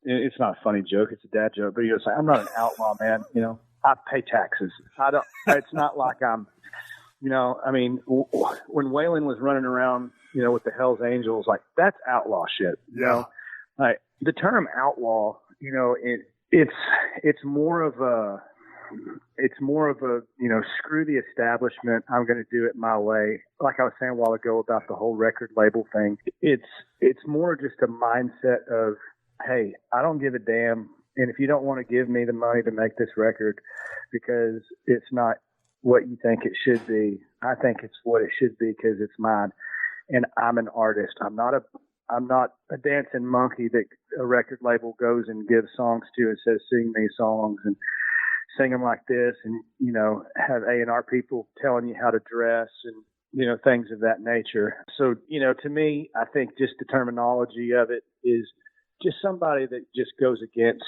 it's not a funny joke; it's a dad joke. But you say, I'm not an outlaw, man. You know, I pay taxes. I don't. It's not like I'm. You know, I mean, when Waylon was running around, you know, with the Hells Angels, like that's outlaw shit. You know, like the term outlaw, you know, it's more of a. It's more of a, you know, screw the establishment. I'm going to do it my way. Like I was saying a while ago about the whole record label thing. It's more just a mindset of, hey, I don't give a damn. And if you don't want to give me the money to make this record because it's not what you think it should be, I think it's what it should be because it's mine. And I'm an artist. I'm not a dancing monkey that a record label goes and gives songs to and says, sing me songs and sing them like this, and, you know, have A&R people telling you how to dress and, you know, things of that nature. So, you know, to me, I think just the terminology of it is just somebody that just goes against,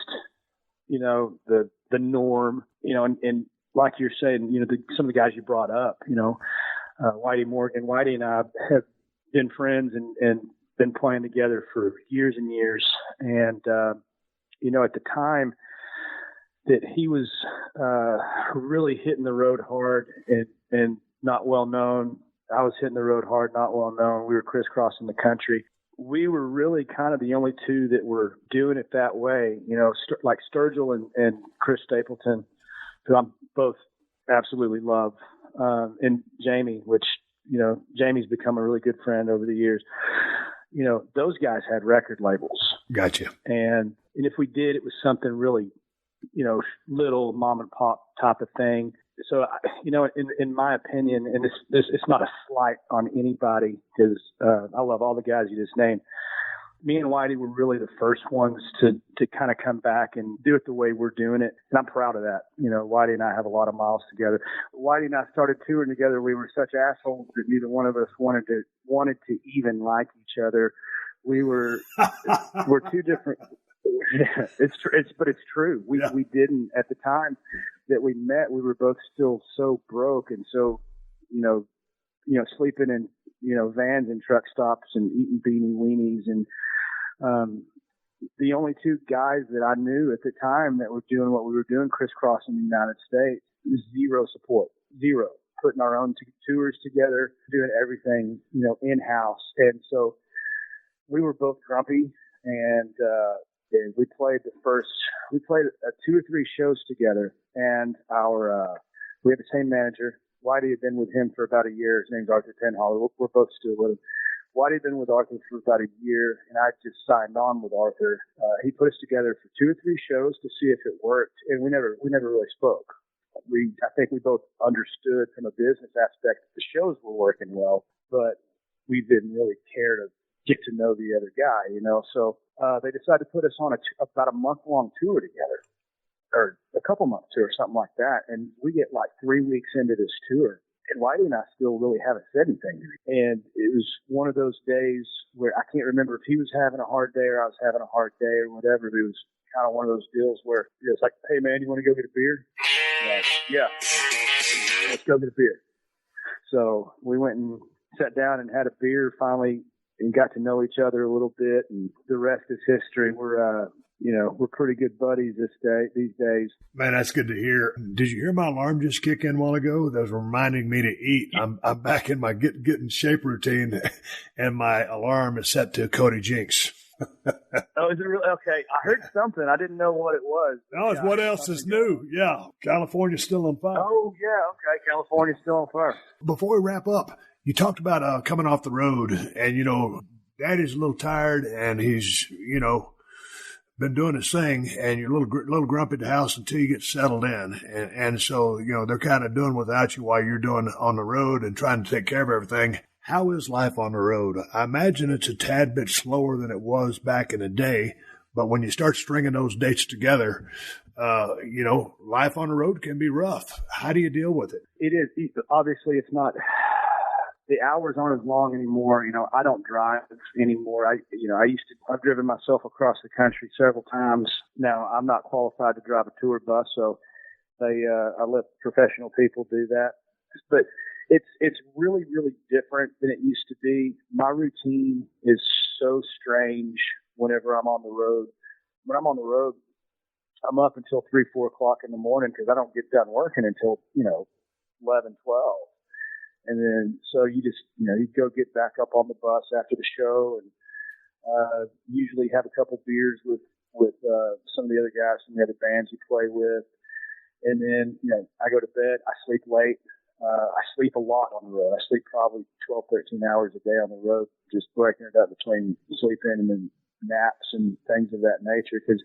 you know, the norm, you know, and like you're saying, you know, some of the guys you brought up, you know, Whitey Morgan. Whitey and I have been friends and been playing together for years and years. And, you know, at the time, that he was really hitting the road hard and not well known. I was hitting the road hard, not well known. We were crisscrossing the country. We were really kind of the only two that were doing it that way, you know, like Sturgill and Chris Stapleton, who I'm both absolutely love, and Jamie, which, you know, Jamie's become a really good friend over the years. You know, those guys had record labels. Gotcha. And if we did, it was something really, you know, little mom and pop type of thing. So, you know, in my opinion, and this it's not a slight on anybody because I love all the guys you just named. Me and Whitey were really the first ones to kind of come back and do it the way we're doing it. And I'm proud of that. You know, Whitey and I have a lot of miles together. Whitey and I started touring together. We were such assholes that neither one of us wanted to even like each other. We're two different. Yeah, it's true. We didn't at the time that we met. We were both still so broke and so, you know, sleeping in, you know, vans and truck stops and eating beanie weenies. And the only two guys that I knew at the time that were doing what we were doing, crisscrossing the United States, zero support, zero. Putting our own tours together, doing everything, you know, in house. And so we were both grumpy and we played 2 or 3 shows together, and we had the same manager. Whitey had been with him for about a year. His name's Arthur Penhollow. We're both still with him. Whitey had been with Arthur for about a year, and I just signed on with Arthur. He put us together for 2 or 3 shows to see if it worked, and we never really spoke. I think we both understood from a business aspect that the shows were working well, but we didn't really care to get to know the other guy, you know. So they decided to put us on about a month-long tour together, or a couple-month tour, something like that. And we get like 3 weeks into this tour, and Whitey and I still really haven't said anything. And it was one of those days where I can't remember if he was having a hard day or I was having a hard day or whatever. But it was kind of one of those deals where it's like, hey, man, you want to go get a beer? Yeah, let's go get a beer. So we went and sat down and had a beer finally and got to know each other a little bit, and the rest is history. We're pretty good buddies these days. Man, that's good to hear. Did you hear my alarm just kick in a while ago? That was reminding me to eat. I'm back in my get in shape routine, and my alarm is set to Cody Jinks. Oh, is it really? Okay. I heard something. I didn't know what it was. No, it's what else is new. Yeah. California's still on fire. Oh, yeah. Okay. California's still on fire. Before we wrap up, you talked about coming off the road, and, you know, Daddy's a little tired, and he's, you know, been doing his thing, and you're a little grumpy at the house until you get settled in. And so, you know, they're kind of doing without you while you're doing on the road and trying to take care of everything. How is life on the road? I imagine it's a tad bit slower than it was back in the day, but when you start stringing those dates together, you know, life on the road can be rough. How do you deal with it? It is. Obviously, it's not the hours aren't as long anymore. I don't drive anymore. I've driven myself across the country several times. Now I'm not qualified to drive a tour bus, so I let professional people do that. But it's really, really different than it used to be. My routine is so strange whenever I'm on the road. When I'm on the road, I'm up until 3, 4 o'clock in the morning because I don't get done working until, 11, 12. And then, so you just, you go get back up on the bus after the show and, usually have a couple beers with some of the other guys from the other bands you play with. And then, I go to bed, I sleep late. I sleep a lot on the road. I sleep probably 12, 13 hours a day on the road, just breaking it up between sleeping and then naps and things of that nature because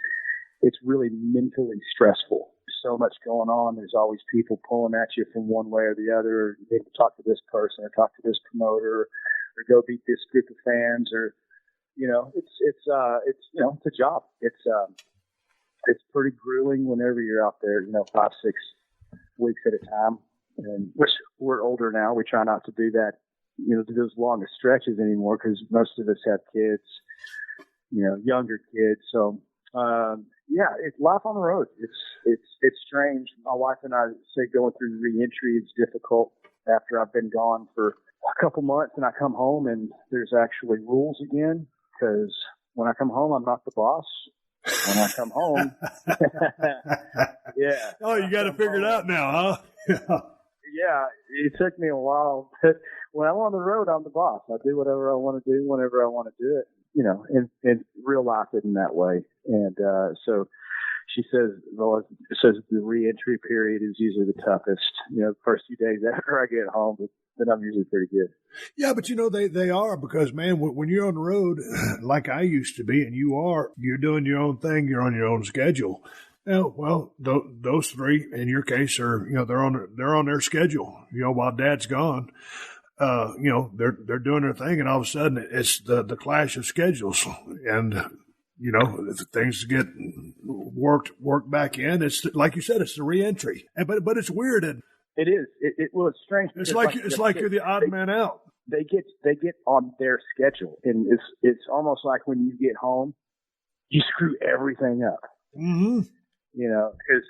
it's really mentally stressful. So much going on. There's always people pulling at you from one way or the other. You need to talk to this person or talk to this promoter or go beat this group of fans or, it's a job. It's pretty grueling whenever you're out there, 5, 6 weeks at a time. And we're older now. We try not to do that, do those longer stretches anymore because most of us have kids, younger kids. So, it's life on the road. It's strange. My wife and I say going through re-entry is difficult after I've been gone for a couple months and I come home and there's actually rules again because when I come home, I'm not the boss. When I come home, yeah. Oh, you got to figure it out now, huh? Yeah, it took me a while, but when I'm on the road, I'm the boss. I do whatever I want to do whenever I want to do it. In real life isn't that way. And so she says, the re-entry period is usually the toughest, the first few days after I get home, but then I'm usually pretty good. Yeah, but they are because, man, when you're on the road, like I used to be, and you're doing your own thing, you're on your own schedule. Well, those three in your case are, they're on their schedule, while Dad's gone. They're doing their thing, and all of a sudden it's the clash of schedules, and things get worked back in. It's like you said, it's the reentry, but it's weird. And it is. It's strange. It's like you're the odd man out. They get on their schedule, and it's almost like when you get home, you screw everything up. Mm-hmm. Because,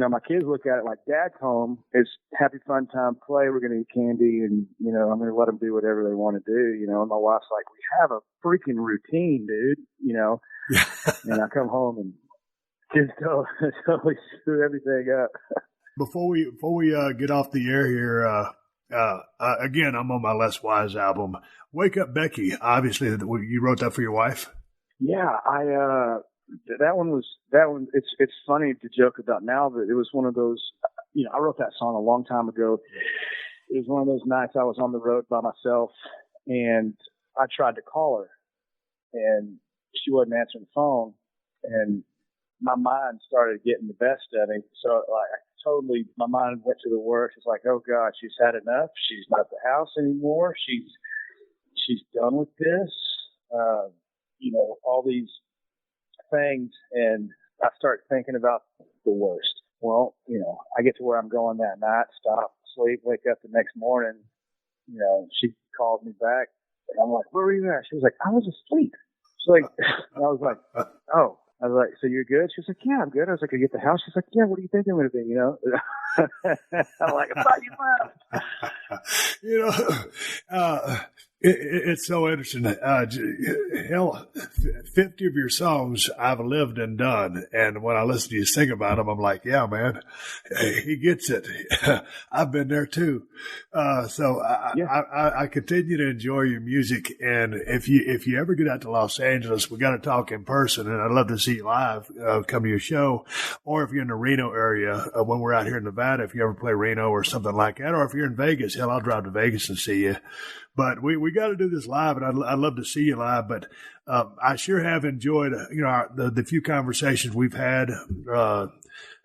my kids look at it like Dad's home. It's happy, fun time, play. We're going to eat candy and, I'm going to let them do whatever they want to do, and my wife's like, we have a freaking routine, dude, and I come home and kids totally screw everything up. Before we get off the air here, again, I'm on my Les Wise album, Wake Up Becky. Obviously, you wrote that for your wife? Yeah, that one, it's funny to joke about now, but it was one of those, I wrote that song a long time ago. It was one of those nights I was on the road by myself and I tried to call her and she wasn't answering the phone and my mind started getting the best of me. So my mind went to the worst. It's like, oh God, she's had enough. She's not at the house anymore. She's done with this. All these things, and I start thinking about the worst. Well, I get to where I'm going that night, stop, sleep, wake up the next morning, she called me back, and I'm like, where were you at? She was like, I was asleep. She's like, and I was like, oh. I was like, so you're good? She was like, yeah, I'm good. I was like, I get the house? She's like, yeah, what do you think I'm going to be, I'm like, I thought you left. It's so interesting. Hell, 50 of your songs I've lived and done. And when I listen to you sing about them, I'm like, yeah, man, he gets it. I've been there too. So I continue to enjoy your music. And if you ever get out to Los Angeles, we got to talk in person. And I'd love to see you live, come to your show. Or if you're in the Reno area, when we're out here in Nevada, if you ever play Reno or something like that, or if you're in Vegas, hell, I'll drive to Vegas and see you. But we got to do this live, and I'd love to see you live. But I sure have enjoyed, the few conversations we've had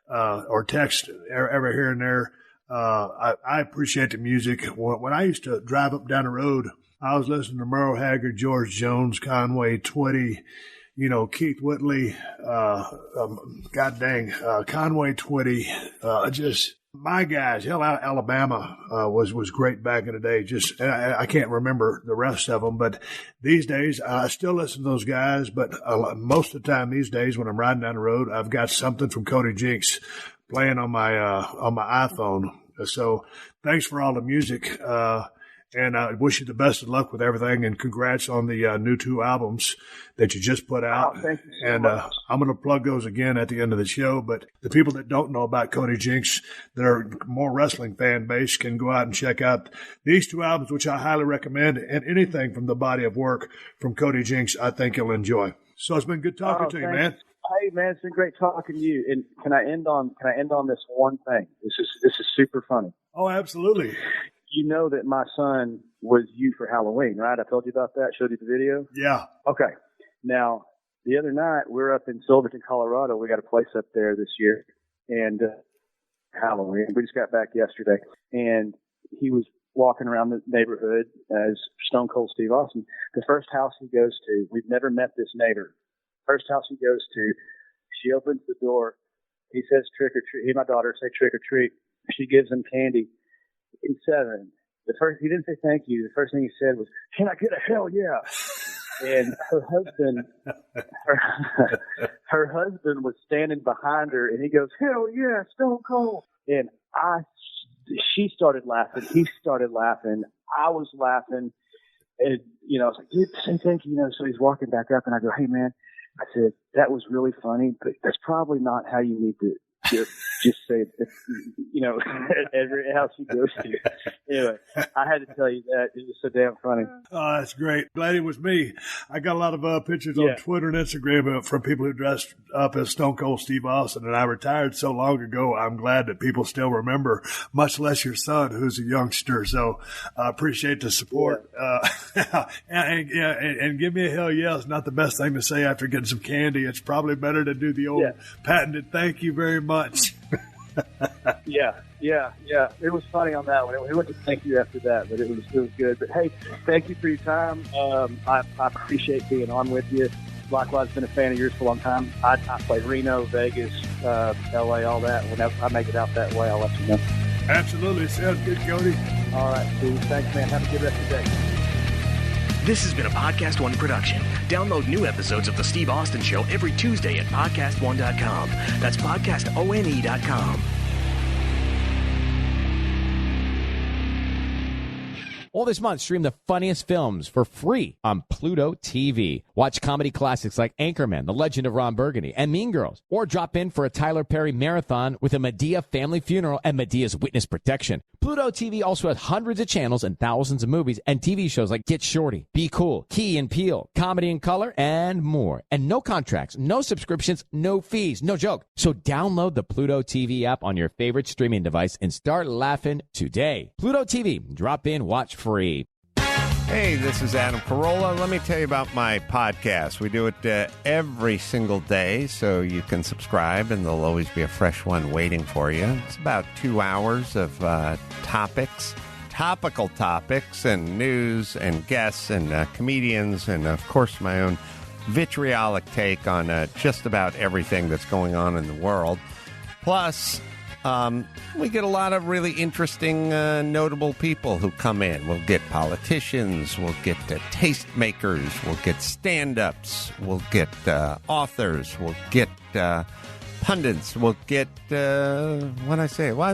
or text every here and there. I appreciate the music. When I used to drive up down the road, I was listening to Merle Haggard, George Jones, Conway Twitty, Keith Whitley, Conway Twitty, just my guys. Hell, Alabama was great back in the day. Just I can't remember the rest of them, but these days I still listen to those guys. But most of the time these days when I'm riding down the road, I've got something from Cody Jinks playing on my iPhone. So thanks for all the music. And I wish you the best of luck with everything, and congrats on the new 2 albums that you just put out. Oh, thank you so and much. I'm going to plug those again at the end of the show. But the people that don't know about Cody Jinks, that are more wrestling fan base, can go out and check out these 2 albums, which I highly recommend. And anything from the body of work from Cody Jinks, I think you'll enjoy. So it's been good talking to you, man. Hey man, it's been great talking to you. And can I end on this one thing? This is super funny. Oh, absolutely. You know that my son was you for Halloween, right? I told you about that, showed you the video? Yeah. Okay. Now, the other night, we're up in Silverton, Colorado. We got a place up there this year, and Halloween. We just got back yesterday, and he was walking around the neighborhood as Stone Cold Steve Austin. The first house he goes to, we've never met this neighbor. First house he goes to, she opens the door. He says, trick or treat. He and my daughter say trick or treat. She gives him candy. In 7, he didn't say thank you. The first thing he said was, "Can I get a hell yeah?" And her husband was standing behind her, and he goes, "Hell yeah, Stone Cold!" And she started laughing. He started laughing. I was laughing, and I was like, "Dude, say thank you." So he's walking back up, and I go, "Hey man," I said, "that was really funny, but that's probably not how you need to." Just say, every house he goes to. Anyway, I had to tell you that. It was so damn funny. Oh, that's great. Glad it was me. I got a lot of pictures on Twitter and Instagram from people who dressed up as Stone Cold Steve Austin, and I retired so long ago. I'm glad that people still remember, much less your son, who's a youngster. So I appreciate the support. Yeah. And give me a hell yeah. It's not the best thing to say after getting some candy. It's probably better to do the old patented thank you very much. Yeah. It was funny on that one. It wasn't thank you after that, but it was good. But hey, thank you for your time. I appreciate being on with you. Likewise, been a fan of yours for a long time. I play Reno, Vegas, LA, all that. Whenever I make it out that way, I'll let you know. Absolutely. Sounds good, Cody. All right, Steve. Thanks, man. Have a good rest of the day. This has been a PodcastOne production. Download new episodes of The Steve Austin Show every Tuesday at PodcastOne.com. That's PodcastOne.com. All this month, stream the funniest films for free on Pluto TV. Watch comedy classics like Anchorman, The Legend of Ron Burgundy, and Mean Girls. Or drop in for a Tyler Perry marathon with a Medea family funeral and Medea's witness protection. Pluto TV also has hundreds of channels and thousands of movies and TV shows like Get Shorty, Be Cool, Key and Peele, Comedy in Color, and more. And no contracts, no subscriptions, no fees, no joke. So download the Pluto TV app on your favorite streaming device and start laughing today. Pluto TV. Drop in, watch free. Hey, this is Adam Carolla. Let me tell you about my podcast. We do it every single day, so you can subscribe, and there'll always be a fresh one waiting for you. It's about 2 hours of topical topics, and news, and guests, and comedians, and, of course, my own vitriolic take on just about everything that's going on in the world. Plus, we get a lot of really interesting, notable people who come in. We'll get politicians, we'll get tastemakers, we'll get stand-ups, we'll get authors, we'll get pundits, we'll get, I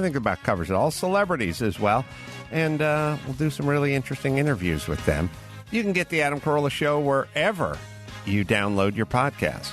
think about covers it all, celebrities as well. And we'll do some really interesting interviews with them. You can get The Adam Carolla Show wherever you download your podcast.